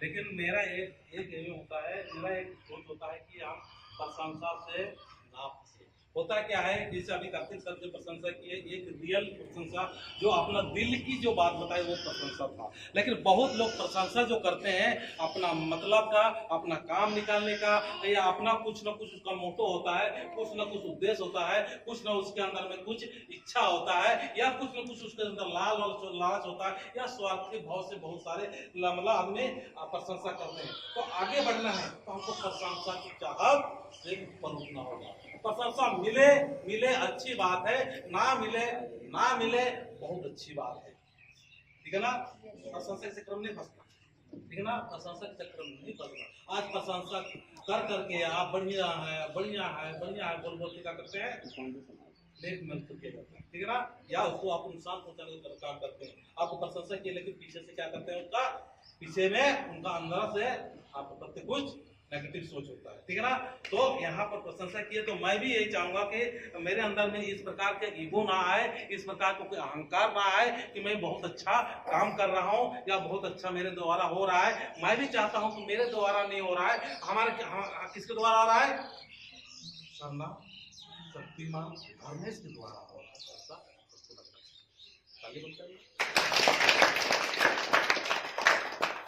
लेकिन मेरा एक एम होता है, मेरा एक सोच होता है कि हम प्रशंसा से ना फंसे। होता क्या है, जैसे अभी कार्तिक सर जो प्रशंसा की है, एक रियल प्रशंसा जो अपना दिल की जो बात बताई वो प्रशंसा था। लेकिन बहुत लोग प्रशंसा जो करते हैं अपना मतलब का, अपना काम निकालने का, या अपना कुछ न कुछ उसका मोटो होता है, कुछ न कुछ उद्देश्य होता है, कुछ न उसके अंदर में कुछ इच्छा होता है, या कुछ न कुछ उसके अंदर लालच होता है, या स्वार्थी भाव से बहुत सारे मतलब आदमी प्रशंसा करते हैं। तो आगे बढ़ना है तो हमको प्रशंसा की चाहत से ऊपर उठना होगा। प्रशंसा मिले अच्छी बात है, ना मिले बहुत अच्छी बात है, ठीक है ना। प्रशंसा के चक्कर में नहीं फंसना, ठीक है ना, प्रशंसा के चक्कर में नहीं फंसना। आज प्रशंसा कर करके आप बढ़िया है बोल के क्या करते हैं, ठीक है ना, या उसको आप नुकसान पहुंचाने का काम करते हैं। आपको प्रशंसा किए लेकिन पीछे से क्या करते हैं, उसका पीछे में उनका अंदर से आपको प्रति कुछ नेगेटिव सोच होता है, ठीक है ना। तो यहाँ पर प्रशंसा की है, तो मैं भी यही चाहूंगा कि मेरे अंदर में इस प्रकार के ईगो ना आए, इस प्रकार को कोई अहंकार ना आए कि मैं बहुत अच्छा काम कर रहा हूँ या बहुत अच्छा मेरे द्वारा हो रहा है। मैं भी चाहता हूँ कि मेरे द्वारा नहीं हो रहा है, किसके द्वारा हो रहा है? सरना शक्तिमान धर्मेश के द्वारा हो रहा है। ऐसा सबको लगता है। आगे बढ़ते हैं।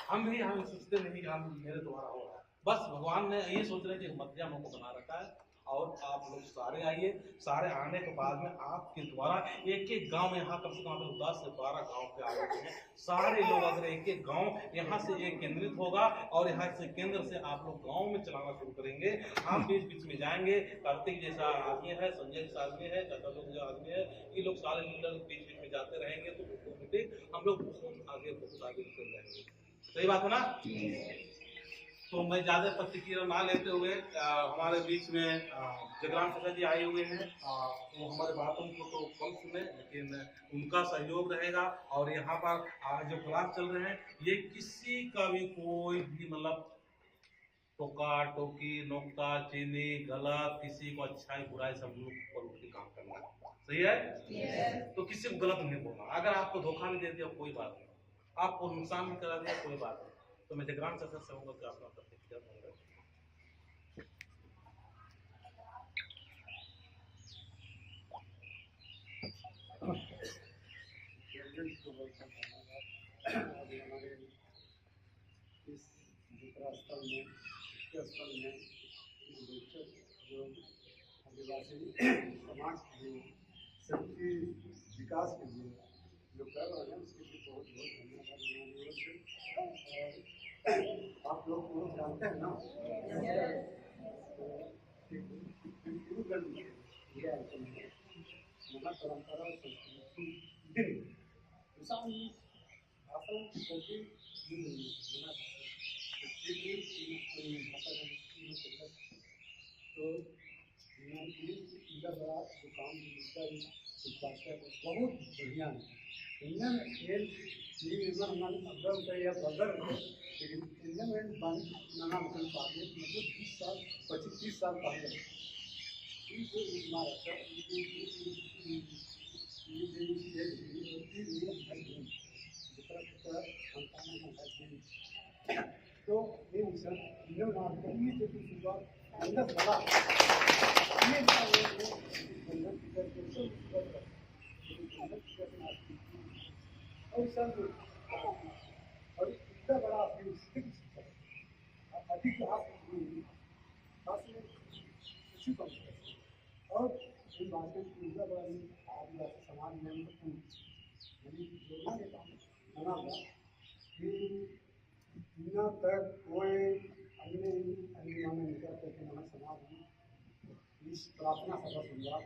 हम सोचते नहीं कि हम मेरे द्वारा हो रहा है, बस भगवान ने ये सोच रहे कि मध्यम को बना रखा है। और आप लोग सारे आइए, सारे आने के बाद में आपके द्वारा एक एक गांव में, यहाँ कम से कम 10 से 12 गांव के आए हुए हैं, सारे लोग अगर एक एक गांव यहाँ से एक केंद्रित होगा और यहाँ से केंद्र से आप लोग गांव में चलाना शुरू करेंगे। हम बीच बीच में जाएंगे, कार्तिक जैसा आदमी है, संजय जैसा आदमी है, चाचा लोग जो आदमी है, ये लोग सारे लीडर बीच बीच में जाते रहेंगे, तो हम लोग बहुत आगे निकल जाएंगे। सही बात है ना। तो मैं ज्यादा प्रतिक्रिया ना लेते हुए हमारे बीच में जगराम चाचा जी आए हुए हैं। वो हमारे बातों को तो कम सुने, लेकिन उनका सहयोग रहेगा। और यहाँ पर जो क्लास चल रहे हैं, ये किसी का भी कोई भी मतलब टोका टोकी नोकता चीनी गलत, किसी को अच्छाई बुराई सब लोग पर उठ के काम करना है। सही है। तो किसी को गलत नहीं बोलना। अगर आपको धोखा भी दे दिया कोई बात नहीं, आपको नुकसान भी करा दिया कोई बात नहीं। तो मैं जगराम चाचा से कहूँगा कि अपना प्रतिक्रिया दूंगा। हमारे इस स्थल में जो आदिवासी समाज के लिए सबके विकास के लिए जो कर रहे हैं, उसके लिए बहुत बहुत धन्यवाद हमारी ओर से। और आप लोग को जानते हैं ना, मना परंपरा और संस्कृति भाषा की प्रति तो इनका बड़ा जो काम बहुत बढ़िया है। इंजन तेल या बदर, लेकिन इंजन में नाना मतलब पहले, मतलब 20 साल 25-30 साल पहले तो ये मिशन इंजन मार्केट जो शुरुआत अंदर बड़ा और सब और इतना बड़ा अधिक और इन बातों की आदिवासी समाज में जोड़ना के काम बना हुआ कि न तक कोई अन्य निकल करके हमारे समाज में इस प्रार्थना सभा सुनवा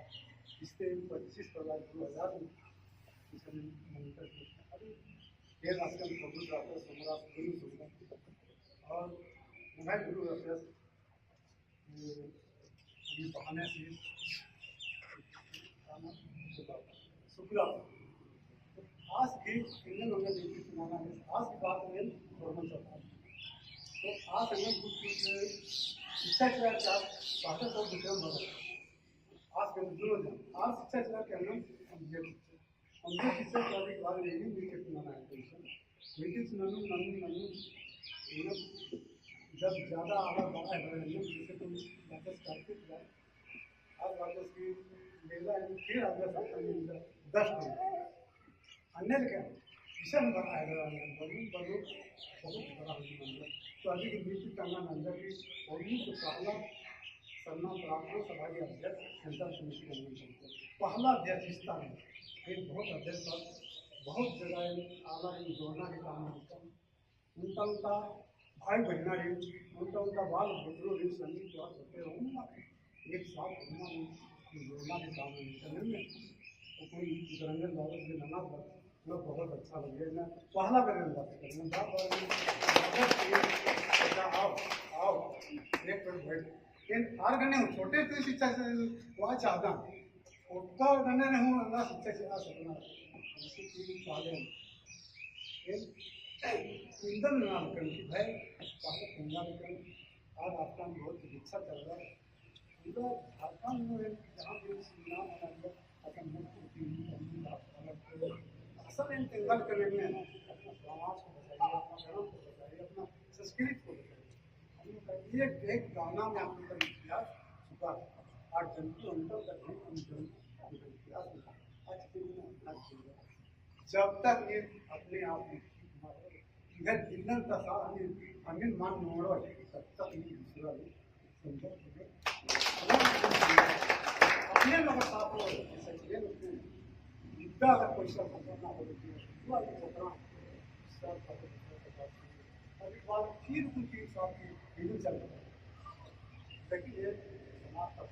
इससे 25 फरवरी 2000 फिर आजकल प्रभु डॉक्टर समरा गुरु सुनता और मैं गुरु रस बहाने से शुक्ला आज की इंडियन होने देखी सुनाना है। आज की बात में गवर्नमेंट चलता है, तो आज हमें कुछ शिक्षा चला क्या बातें सब विक्रम बना आज के दोनों जन आज शिक्षा चला के हमने शिक्षा चलाने के बारे में यही मीटिंग सुनाना है। मीटिंग सुनाने नन्नू जब ज़्यादा आवाज़ बढ़ा है जैसे तुम वापस करते जाए आज वापस की मेला फिर अगला 10 अन्य क्या मिशन बना है बहुत बड़ा मंदिर। तो अभी की बीच करना मंदिर की और पहला सन्ना प्रार्थना सभा के अध्यक्ष सेंट्रल समिति का मंदिर पहला अध्यक्ष स्थान है। फिर बहुत अध्यक्ष बहुत जगह आला जोड़ना के काम होता उनका भाई बहना उनका बाल बच्चों संगीत होते रहूँगा एक साथ जोड़ना के काम करने में तो कोई रंजन बाबा के नाना पर जो बहुत अच्छा लगे मैं पहला करें आओ आओ एक मिनट हार करने हूँ छोटे से शिक्षा से वहाँ चाहता छोटा करने नहीं हूँ अल्लाह शिक्षा से आ सकना इंधन नाम कर भाई पंजाब आज आपका बहुत इच्छा चल रहा है उनका झारखंड में जहाँ भी नाम असम इन तेंगल करने में अपना समाज को बचाइए, अपना धर्म को बचाइए, अपना संस्कृति को बचाइए। हमने ये एक गाना में हम लोग का इतिहास छुपा है। आज जंतु अंतर का भी हम इतिहास में आज के दिन अपना जब तक ये अपने आप में इधर जिंदन का साथ अनिल मान मोड़ो तब तक ये दूसरा संभव है। अपने लोग साथ हो जैसे ये मुद्दा अगर कोई सब करना हो तो अभी बात फिर उनके साथ नहीं चल रहा है। लेकिन ये समाज का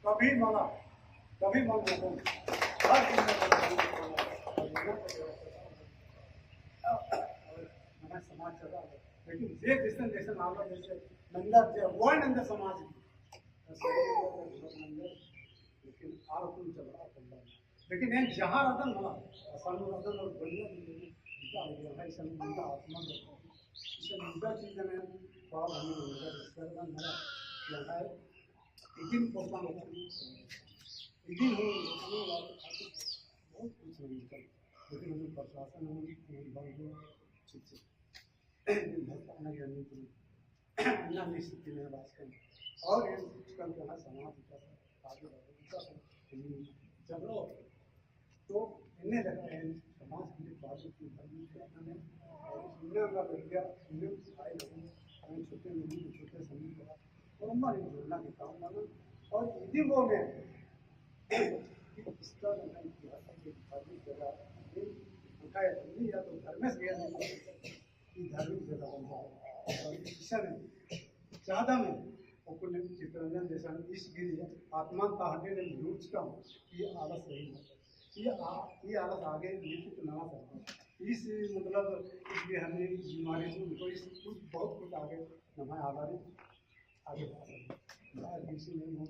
कभी मना हर समाज चला है। लेकिन जे जैसे जैसे नाला जैसे नंदा वो नंदा समाज लेकिन आरोप चल रहा है। लेकिन ये जहाँ रतन होला आसान रतन और बढ़िया है ऐसा निंदा आत्मा इसे निंदा चीज में भाव हमें निंदा करना मेरा लगा है। एक दिन पोषण होता है एक दिन हो बहुत कुछ नहीं चल लेकिन हमें प्रशासन हमारी बंद ठीक से भक्ताना ज्ञानी की अन्ना नहीं स्थिति में बात करें और ये कल जो है समाज आगे बढ़ेगा जब लोग तो इन्हें लगता है समाज के लिए बातों की धर्म में और सुनने का बढ़िया सुनने आए लोगों हमें छोटे लोगों को छोटे समय का और हमारे जोड़ना के काम वाला और यदि वो में इस तरह का इतिहास के धार्मिक जगह उनका या तो धर्म से गया नहीं धार्मिक जगह बन जाए और शिक्षा में ज़्यादा में अपने चित्रंजन जैसा इसलिए आत्मा ताहने ने रूच का ये आलस नहीं है ये आलस आगे निश्चित ना सकता इस मतलब इसलिए हमें बीमारी से उनको इस कुछ बहुत कुछ आगे हमें आधारित आगे बढ़ा सकते इसी में हम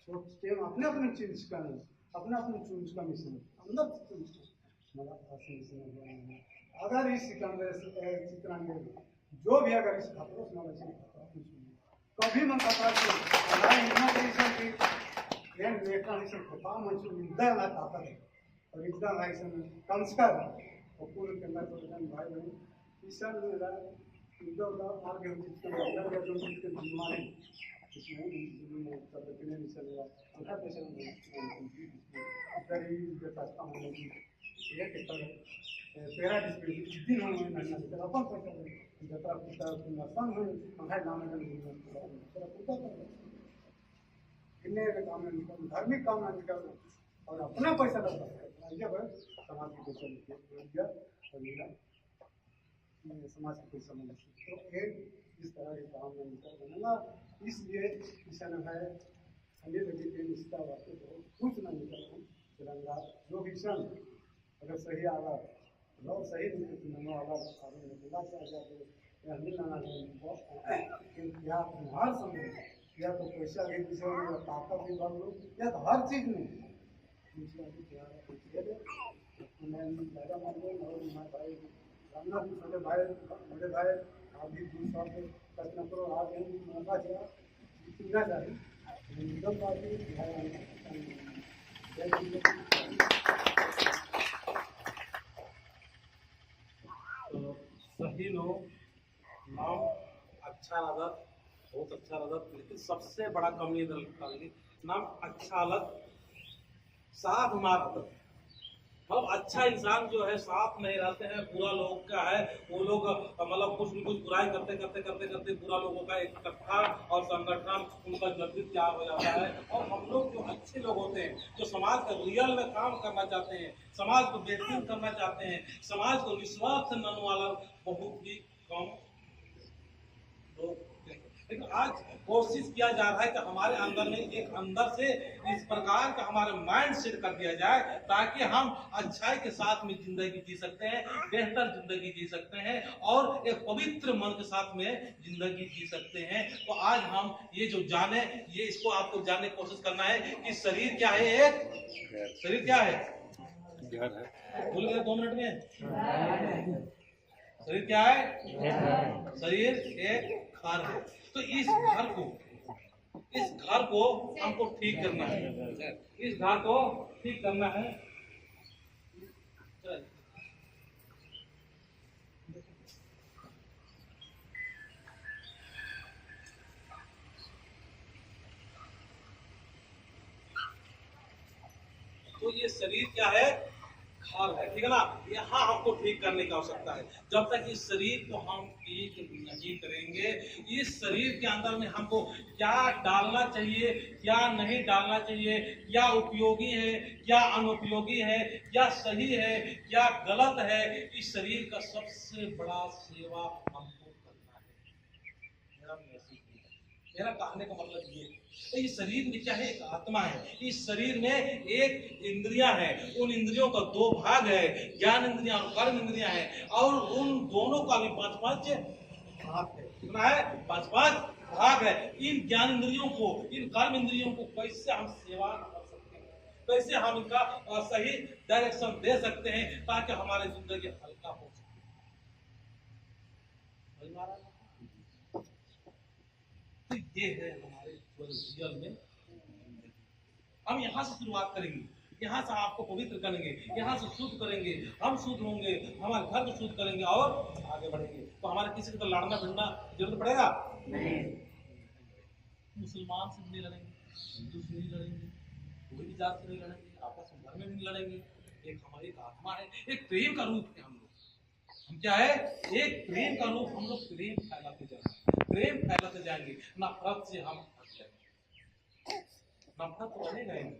सोचते हैं अपने अपने चीज का अपने अपने चूज का मिशन अंदर अगर इस चित्रांगे जो भी अगर इस खतरों से कभी मन खतरा ताकत है और इतना लाइसेंस संस्कार और पूर्ण करना तो भाई बहन ईसा मेरा आगे बीमारी पैरा डिस्प्ले अपन पैसा जता पिता संग नाम काम में निकल धार्मिक काम में निकल और अपना पैसा लगता है जब समाज के पैसा समाज के पैसा में तो एक इस तरह के काम में निकल बनेगा इसलिए किसान है अन्य लगे के निष्ठा वाक्य कुछ ना निकल तिरंगा जो भी सन अगर सही आगा लोग सही नमो आगा मिला से आगा या नहीं लाना या हर समय या तो पैसा के विषय में या ताकत भी बन लो या तो हर चीज में दादा मान लो भाई रामनाथ छोटे भाई बड़े भाई आप भी दूसरा से कल्पना करो आप मौका चाहिए सुनना चाहिए एकदम बात सही लोग नाम अच्छा लगा बहुत अच्छा लगा लेकिन सबसे बड़ा कमी इधर नाम अच्छा अलग साथ मार मतलब अच्छा इंसान जो है साथ नहीं रहते हैं बुरा लोग का है वो लोग मतलब कुछ न कुछ बुराई करते करते करते करते बुरा लोगों का एक इकट्ठा और संगठन उनका जल्दी तैयार हो जाता है और हम लोग जो अच्छे लोग होते हैं जो समाज का रियल में काम करना चाहते हैं समाज को बेहतरीन करना चाहते हैं समाज को निस्वार्थ मानने वाला बहुत ही कम लोग लेकिन आज कोशिश किया जा रहा है कि हमारे अंदर में एक अंदर से इस प्रकार का हमारे माइंड सेट कर दिया जाए ताकि हम अच्छाई के साथ में जिंदगी जी सकते हैं बेहतर जिंदगी जी सकते हैं और एक पवित्र मन के साथ में जिंदगी जी सकते हैं। तो आज हम ये जो जाने ये इसको आपको जानने की कोशिश करना है कि शरीर क्या है एक शरीर क्या है भूल गए 2 मिनट में शरीर क्या है शरीर एक घर है। तो इस घर को हमको ठीक करना है, इस घर को ठीक करना है। तो ये शरीर क्या है, घर है, ठीक है ना। यहाँ हमको ठीक करने की आवश्यकता है। जब तक इस शरीर को हम ठीक नहीं करेंगे, इस शरीर के अंदर में हमको क्या डालना चाहिए, क्या नहीं डालना चाहिए, क्या उपयोगी है, क्या अनुपयोगी है, क्या सही है, क्या गलत है, इस शरीर का सबसे बड़ा सेवा हमको करना है। मेरा कहने का मतलब ये, तो इस शरीर में क्या है, एक आत्मा है। इस शरीर में एक इंद्रियां है, उन इंद्रियों का दो भाग है, ज्ञान इंद्रियां और कर्म इंद्रियां है, और उन दोनों का भी 5-5 भाग है। कितना है, 5-5 भाग है। इन ज्ञान इंद्रियों को, इन कर्म इंद्रियों को कैसे हम सेवा कर सकते हैं, कैसे हम इनका सही डायरेक्शन दे सकते हैं, ताकि हमारी जिंदगी हल्का हो सके। तो ये है हमारे रियल में। हम यहाँ से शुरुआत करेंगे, यहाँ से आपको पवित्र करेंगे, यहाँ से शुद्ध करेंगे, हम शुद्ध होंगे, हमारे घर को शुद्ध करेंगे और आगे बढ़ेंगे। तो हमारे किसी को लड़ना भिड़ना जरूरत पड़ेगा नहीं। मुसलमान से नहीं लड़ेंगे, हिंदू से नहीं लड़ेंगे, कोई भी जात से नहीं लड़ेंगे, आपस में घर में भी नहीं लड़ेंगे। एक हमारी एक आत्मा है, एक प्रेम का रूप है। हम क्या है, एक प्रेम का रूप। हम लोग प्रेम फैलाते जाएंगे, प्रेम फैलाते जाएंगे। नफरत से हम हट जाएंगे, नफरत बनेगा ही नहीं।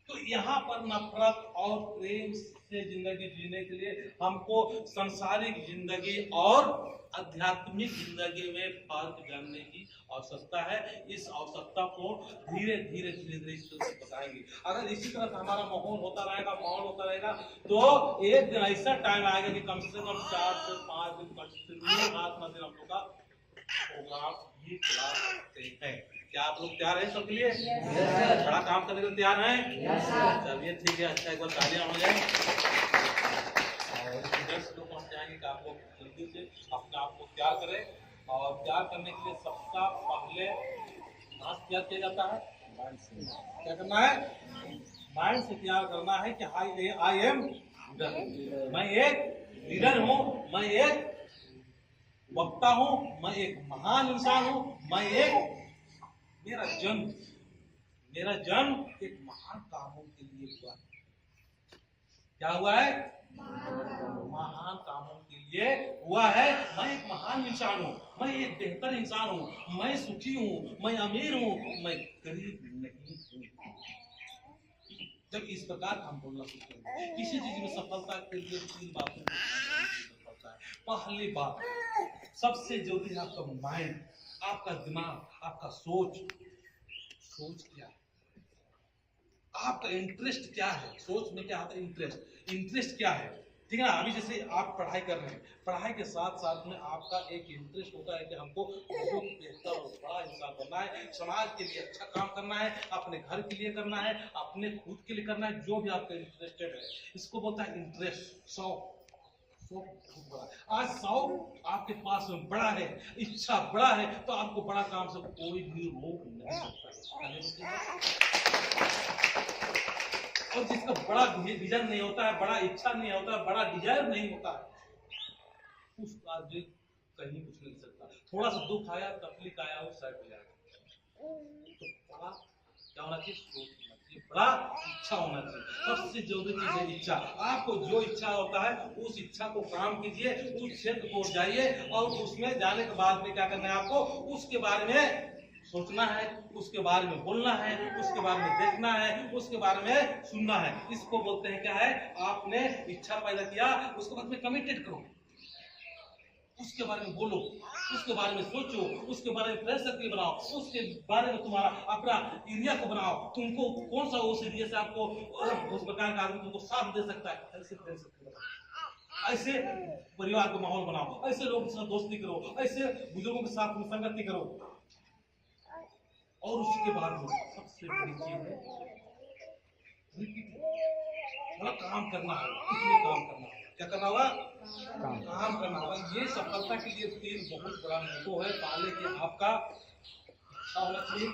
तो यहाँ पर नफरत और प्रेम से जिंदगी जीने के लिए हमको सांसारिक जिंदगी और आध्यात्मिक जिंदगी में फर्क जानने की आवश्यकता है। इस आवश्यकता को धीरे धीरे बताएंगे। अगर इसी तरह से हमारा माहौल होता रहेगा तो एक दिन ऐसा टाइम आएगा कि कम से कम 4 से 5 दिन कंटिन्यू हाथ ना दिन हम लोग का प्रोग्राम भी चला सकते हैं। क्या आप लोग तैयार हैं सबके लिए? बड़ा काम करने के लिए तैयार हैं? चलिए ठीक है, अच्छा, एक बार तालियां हो जाए। और स्टूडेंट्स लोग हम चाहेंगे कि आप लोग जल्दी से अपने आप को तैयार करें। और तैयार करने के लिए सबसे पहले तैयार किया जाता है माइंड से। क्या करना है? माइंड से तैयार करना है कि आई एम लीडर, मैं एक लीडर हूँ, मैं एक वक्ता हूँ, मैं एक महान इंसान हूँ, मैं एक मेरा जन्म एक महान कामों के लिए हुआ है। क्या हुआ है? महान कामों के लिए हुआ है। मैं एक महान इंसान हूँ, मैं एक बेहतर इंसान हूँ, मैं सुखी हूँ, मैं अमीर हूँ, मैं गरीब नहीं हूँ। जब इस प्रकार हम बोलना सीखेंगे, किसी चीज में सफलता के लिए 3 बातों को है। पहली बात, सबसे जरूरी है आपका माइंड, आपका दिमाग, आपका सोच क्या है, आपका इंटरेस्ट क्या है। सोच में क्या आता है? इंटरेस्ट क्या है, ठीक है ना। अभी जैसे आप पढ़ाई कर रहे हैं, पढ़ाई के साथ साथ में आपका एक इंटरेस्ट होता है कि हमको बहुत बेहतर और बड़ा इंसान बनना है, समाज के लिए अच्छा काम करना है, अपने घर के लिए करना है, अपने खुद के लिए करना है, जो भी आपका इंटरेस्टेड है, इसको बोलता है इंटरेस्ट। शौक बहुत बड़ा है। आज शौक आपके पास में बड़ा है, इच्छा बड़ा है, तो आपको बड़ा काम से कोई भी रोक नहीं सकता। और जिसका बड़ा विजन नहीं होता है, बड़ा इच्छा नहीं होता है, बड़ा डिजायर नहीं होता है, उसका आदमी कहीं कुछ नहीं सकता। थोड़ा सा दुख आया, तकलीफ आया, वो साइड हो जाएगा। तो बड़ा क्या होना चाहिए? सोच होना चाहिए, बड़ा इच्छा होना चाहिए। सबसे जरूरी चीज है इच्छा। आपको जो इच्छा होता है उस इच्छा को काम कीजिए, उस क्षेत्र को जाइए, और उसमें जाने के बाद में क्या करना है? आपको उसके बारे में सोचना है, उसके बारे में बोलना है, उसके बारे में देखना है, उसके बारे में सुनना है। इसको बोलते हैं क्या है? आपने इच्छा पैदा किया, उसके बाद में कमिटेड करो, उसके बारे में बोलो, उसके बारे में सोचो, उसके बारे में फ्रेंड सर्कल बनाओ, उसके बारे में तुम्हारा अपना एरिया को बनाओ। तुमको कौन सा उस एरिया से आपको उस प्रकार का आदमी तुमको साथ दे सकता है, ऐसे फ्रेंड सर्कल बनाओ, ऐसे परिवार का माहौल बनाओ, ऐसे लोगों के साथ दोस्ती करो, ऐसे बुजुर्गों के साथ संगति करो। और उसके बाद में सबसे बड़ी चीज है, बड़ा काम करना है, कितने काम करना है। क्या करना होगा? काम करना होगा। ये सफलता के लिए 3 बहुत बड़ा मोटो है। पहले कि आपका इच्छा होना चाहिए,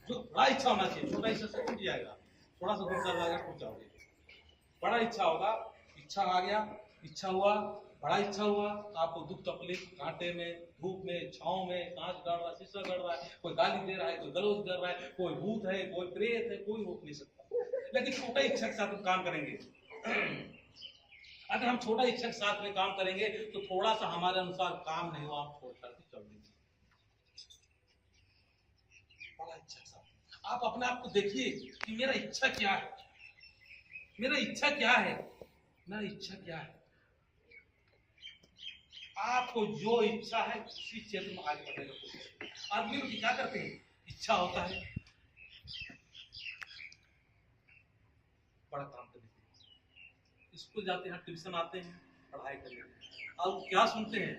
जो बड़ा इच्छा होना चाहिए। छोटा इच्छा से टूट जाएगा, थोड़ा सा दूर जाएगा टूट जाओगे। बड़ा इच्छा होगा, इच्छा आ गया, इच्छा हुआ, बड़ा इच्छा हुआ, आपको दुख तकलीफ, कांटे में, धूप में, छांव में, कांच गड़ रहा है, शीशा गड़ रहा है, कोई गाली दे रहा है, कोई गलौज कर रहा है, कोई भूत है, कोई प्रेत है, कोई रोक नहीं सकता। लेकिन छोटा इच्छा के साथ हम काम करेंगे। अगर हम छोटा इच्छा के साथ में काम करेंगे तो थोड़ा सा हमारे अनुसार काम नहीं हुआ, हम छोड़ करके चल देंगे। बड़ा इच्छा के साथ आप अपने आप को देखिए कि मेरा इच्छा क्या है, मेरा इच्छा क्या है, मेरा इच्छा क्या है। आपको जो इच्छा है उसी क्षेत्र में आगे बढ़ने का कोशिश। आदमी लोग क्या करते हैं, इच्छा होता है, बड़ा काम करते हैं, स्कूल जाते हैं, ट्यूशन आते हैं, पढ़ाई करते हैं, और क्या सुनते हैं,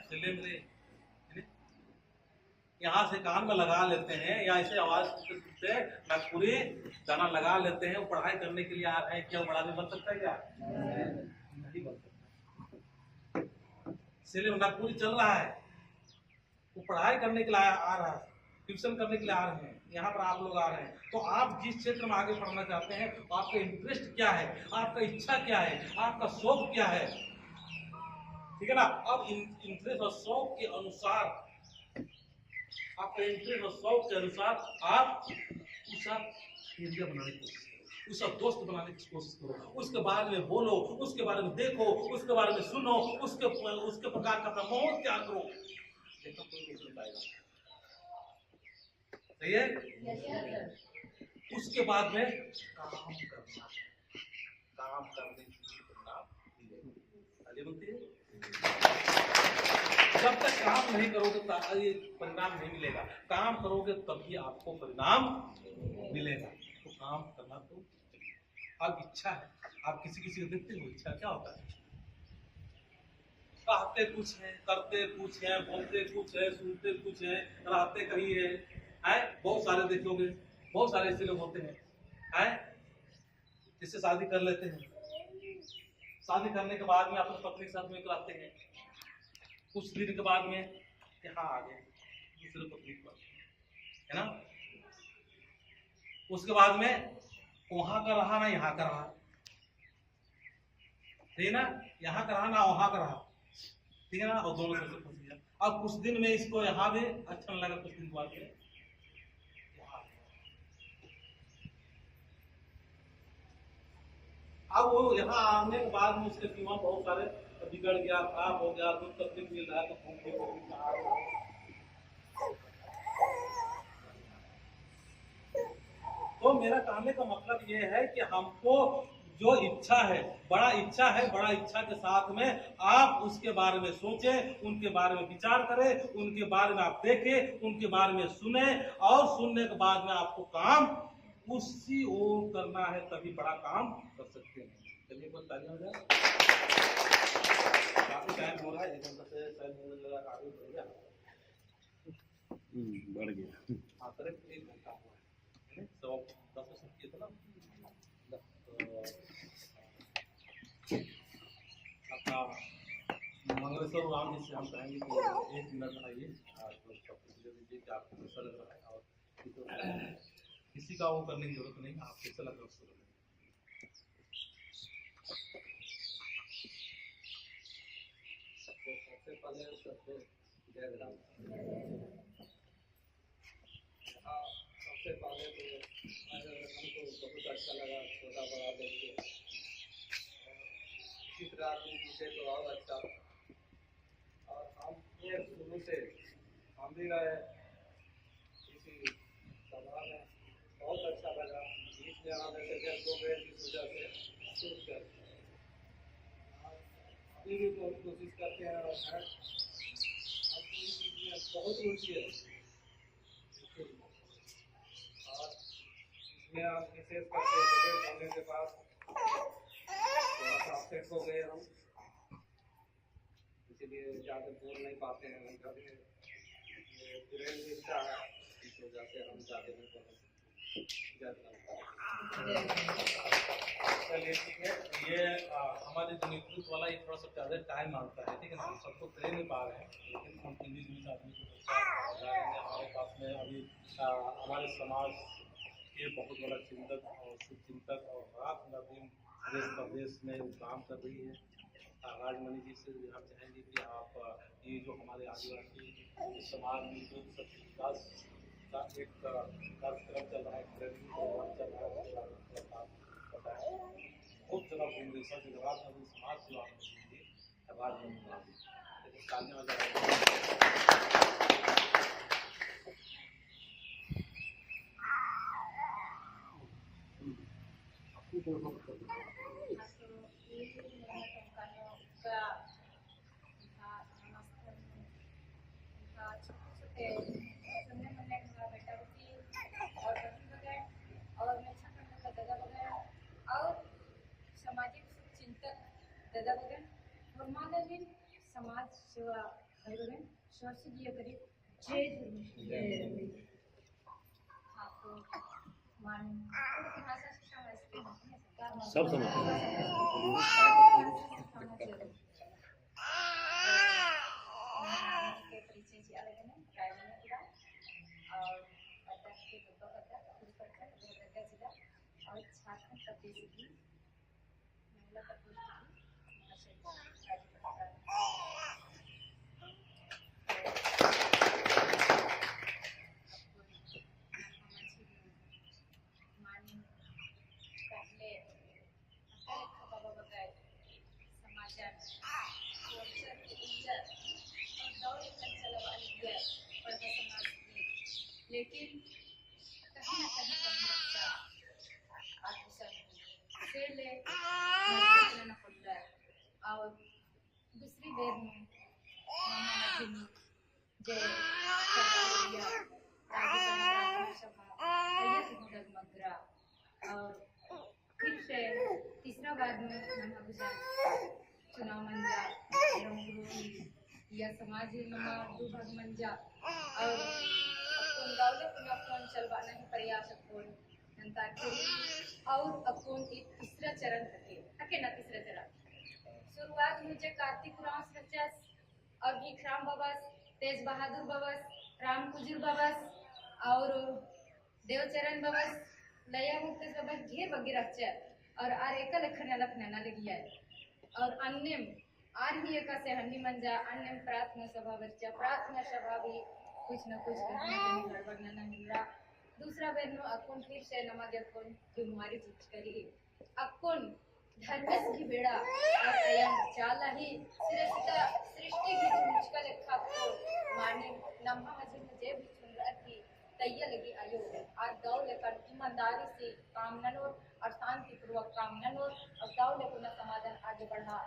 फिल्म रे, यहाँ से कान में लगा लेते हैं या ऐसे आवाज सुनते नागपुरी गाना लगा लेते हैं। वो पढ़ाई करने के लिए आ रहे हैं, क्या बड़ा आदमी बन सकता है? क्या नहीं बन सकता। इसलिए नागपुरी चल रहा है, वो पढ़ाई करने के लिए आ रहा है, ट्यूशन करने के लिए आ रहे हैं, यहाँ पर आप लोग आ रहे हैं। तो आप जिस क्षेत्र में आगे पढ़ना चाहते हैं, तो आपका इंटरेस्ट क्या है, आपका इच्छा क्या है, आपका शौक क्या है, ठीक है ना। अब इंटरेस्ट और शौक के अनुसार, आपके इंटरेस्ट और शौक के अनुसार आप उसका एरिया बनाने की कोशिश करो, उसका दोस्त बनाने की कोशिश करो, उसके बारे में बोलो, उसके बारे में देखो, उसके बारे में सुनो, उसके प्रकार का प्रमोद त्याग करो। देखो कोई रोक नहीं पाएगा, सही है। उसके बाद में काम करना, काम करने की बनती है। जब तक काम नहीं करोगे तो ये परिणाम नहीं मिलेगा, काम करोगे तभी आपको परिणाम मिलेगा। तो काम करना तो अब इच्छा है। आप किसी किसी को देखते हो, इच्छा क्या होता है, कहते कुछ है, करते कुछ है, बोलते कुछ है, सुनते कुछ है, रहते कहीं है। बहुत सारे देखोगे, बहुत सारे ऐसे लोग होते हैं, जिससे शादी कर लेते हैं, शादी करने के बाद में अपनी पत्नी के साथ में कराते हैं, कुछ दिन के बाद में यहाँ आ गए दूसरे पत्नी पर, है ना। उसके बाद में वहां का रहा ना यहाँ का रहा, ठीक है ना, यहाँ का रहा ना वहां का रहा, ठीक है ना, और दोनों से फंस गया। अब कुछ दिन में इसको यहाँ भी अच्छा नहीं लगा, कुछ दिन बाद में अब वो यहाँ आने के बाद में उसके जीवन बहुत सारे बिगड़ गया, खराब हो गया, दुख तकलीफ मिल रहा है, तो मेरा कहने का मतलब ये है कि हमको जो इच्छा है, बड़ा इच्छा है, बड़ा इच्छा के साथ में आप उसके बारे में सोचें, उनके बारे में विचार करें, उनके बारे में आप देखें, उनके बारे में सुने, और सुनने के बाद में आपको काम उसी ओर करना है, तभी बड़ा काम कर सकते हैं। चलिए कोई तालियां हो जाए। काफी टाइम हो रहा है, 1 घंटा से शायद मुझे लगा आगे बढ़ गया, बढ़ गया। हाँ, करेक्ट 1 घंटा हुआ है, 10 किए थे ना। अपना मंगलेश्वर राम जी से हम कहेंगे कि 1 मिनट आइए, दीजिए आपको कैसा लग रहा है, और किसी का वो करने की जरूरत नहीं, आप कैसे लग रहा है। सबसे पहले सबसे जयराम, सबसे पहले तो हमको बहुत अच्छा लगा छोटा बड़ा देख के, इसी तरह मुझे तो और अच्छा, और हम ये शुरू से हम भी रहे इसी सभा में, बहुत अच्छा लगा। बीच में आने से जब कोविड की वजह से छूट गया, अभी भी बहुत कोशिश करते हैं, और बहुत रुचि है, और इसमें आप विशेष करके कोविड होने के बाद थोड़ा सा अपसेट हो गए हम, इसीलिए ज़्यादा बोल नहीं पाते हैं। हम कभी ब्रेन भी अच्छा है, इस वजह से हम ज़्यादा नहीं बोल सकते। चलिए ठीक है। ये हमारे जो नेतृत्व वाला ये थोड़ा सा ज़्यादा टाइम मांगता है, ठीक है ना, हम सबको दे नहीं पा रहे हैं, लेकिन हम 20 आदमी को हमारे पास में अभी हमारे समाज के बहुत बड़ा चिंतक और शुभ चिंतक और रात दिन देश प्रदेश में वो काम कर रही है। राजमणि जी से हम चाहेंगे कि आप ये जो हमारे आदिवासी समाज में जो सबसे विकास का एक कार्यक्रम चल रहा है, ट्रेनिंग प्रोग्राम चल रहा है, उसके बारे में थोड़ा सा बताएं। बहुत जगह घूम रही सर गुजरात में भी समाज सेवा में सामाजिक चिंतक दादा बगन और मानवीय समाज सेवा भाई बगन स्वास्थ्य करी जय हाँ तो मान भाषा शिक्षा सब लेकिन कहीं ना कहीं कमी रखता फिर ले न पड़ता है और दूसरी बेर में जय मगरा और फिर से तीसरा बार में चुनाव मंजा या समाज दो भाग मंजा और अपन चलवाना ही प्रयास और अपन एक तीसरा चरण थके ना तीसरा चरण शुरुआत मुझे कार्तिक रास रचस और भीखराम बबस तेज बहादुर बबस राम कुजुर बबस और देवचरण बबस लया मुक्तेश बबस ढेर वगैरह रचस और आर एक लखना लखना लगी है और अन्य आर ही एक से हन्नी मंजा अन्य प्रार्थना सभा बच्चा प्रार्थना सभा भी कुछ न कुछ गड़बड़ न मिल रहा दूसरा बेरनो अकुन फिर से नमाज अकुन जुमारी चिच करी अकुन धर्मस की बेड़ा और अयम चाला ही सृष्टि की मुझका लेखा को माने नम्मा मजे मुझे भी सुन रही तैया लगी आयो और दौड़ लेकर ईमानदारी से काम ननोर और शांति पूर्वक काम ननोर और दौड़ लेकर समाधान आगे बढ़ा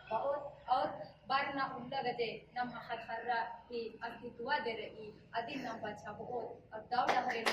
बहुत और बारना उल्लगते नम हथर्रा ही अस्तित्व दे रही अधीन नम बचा बहुत और दौड़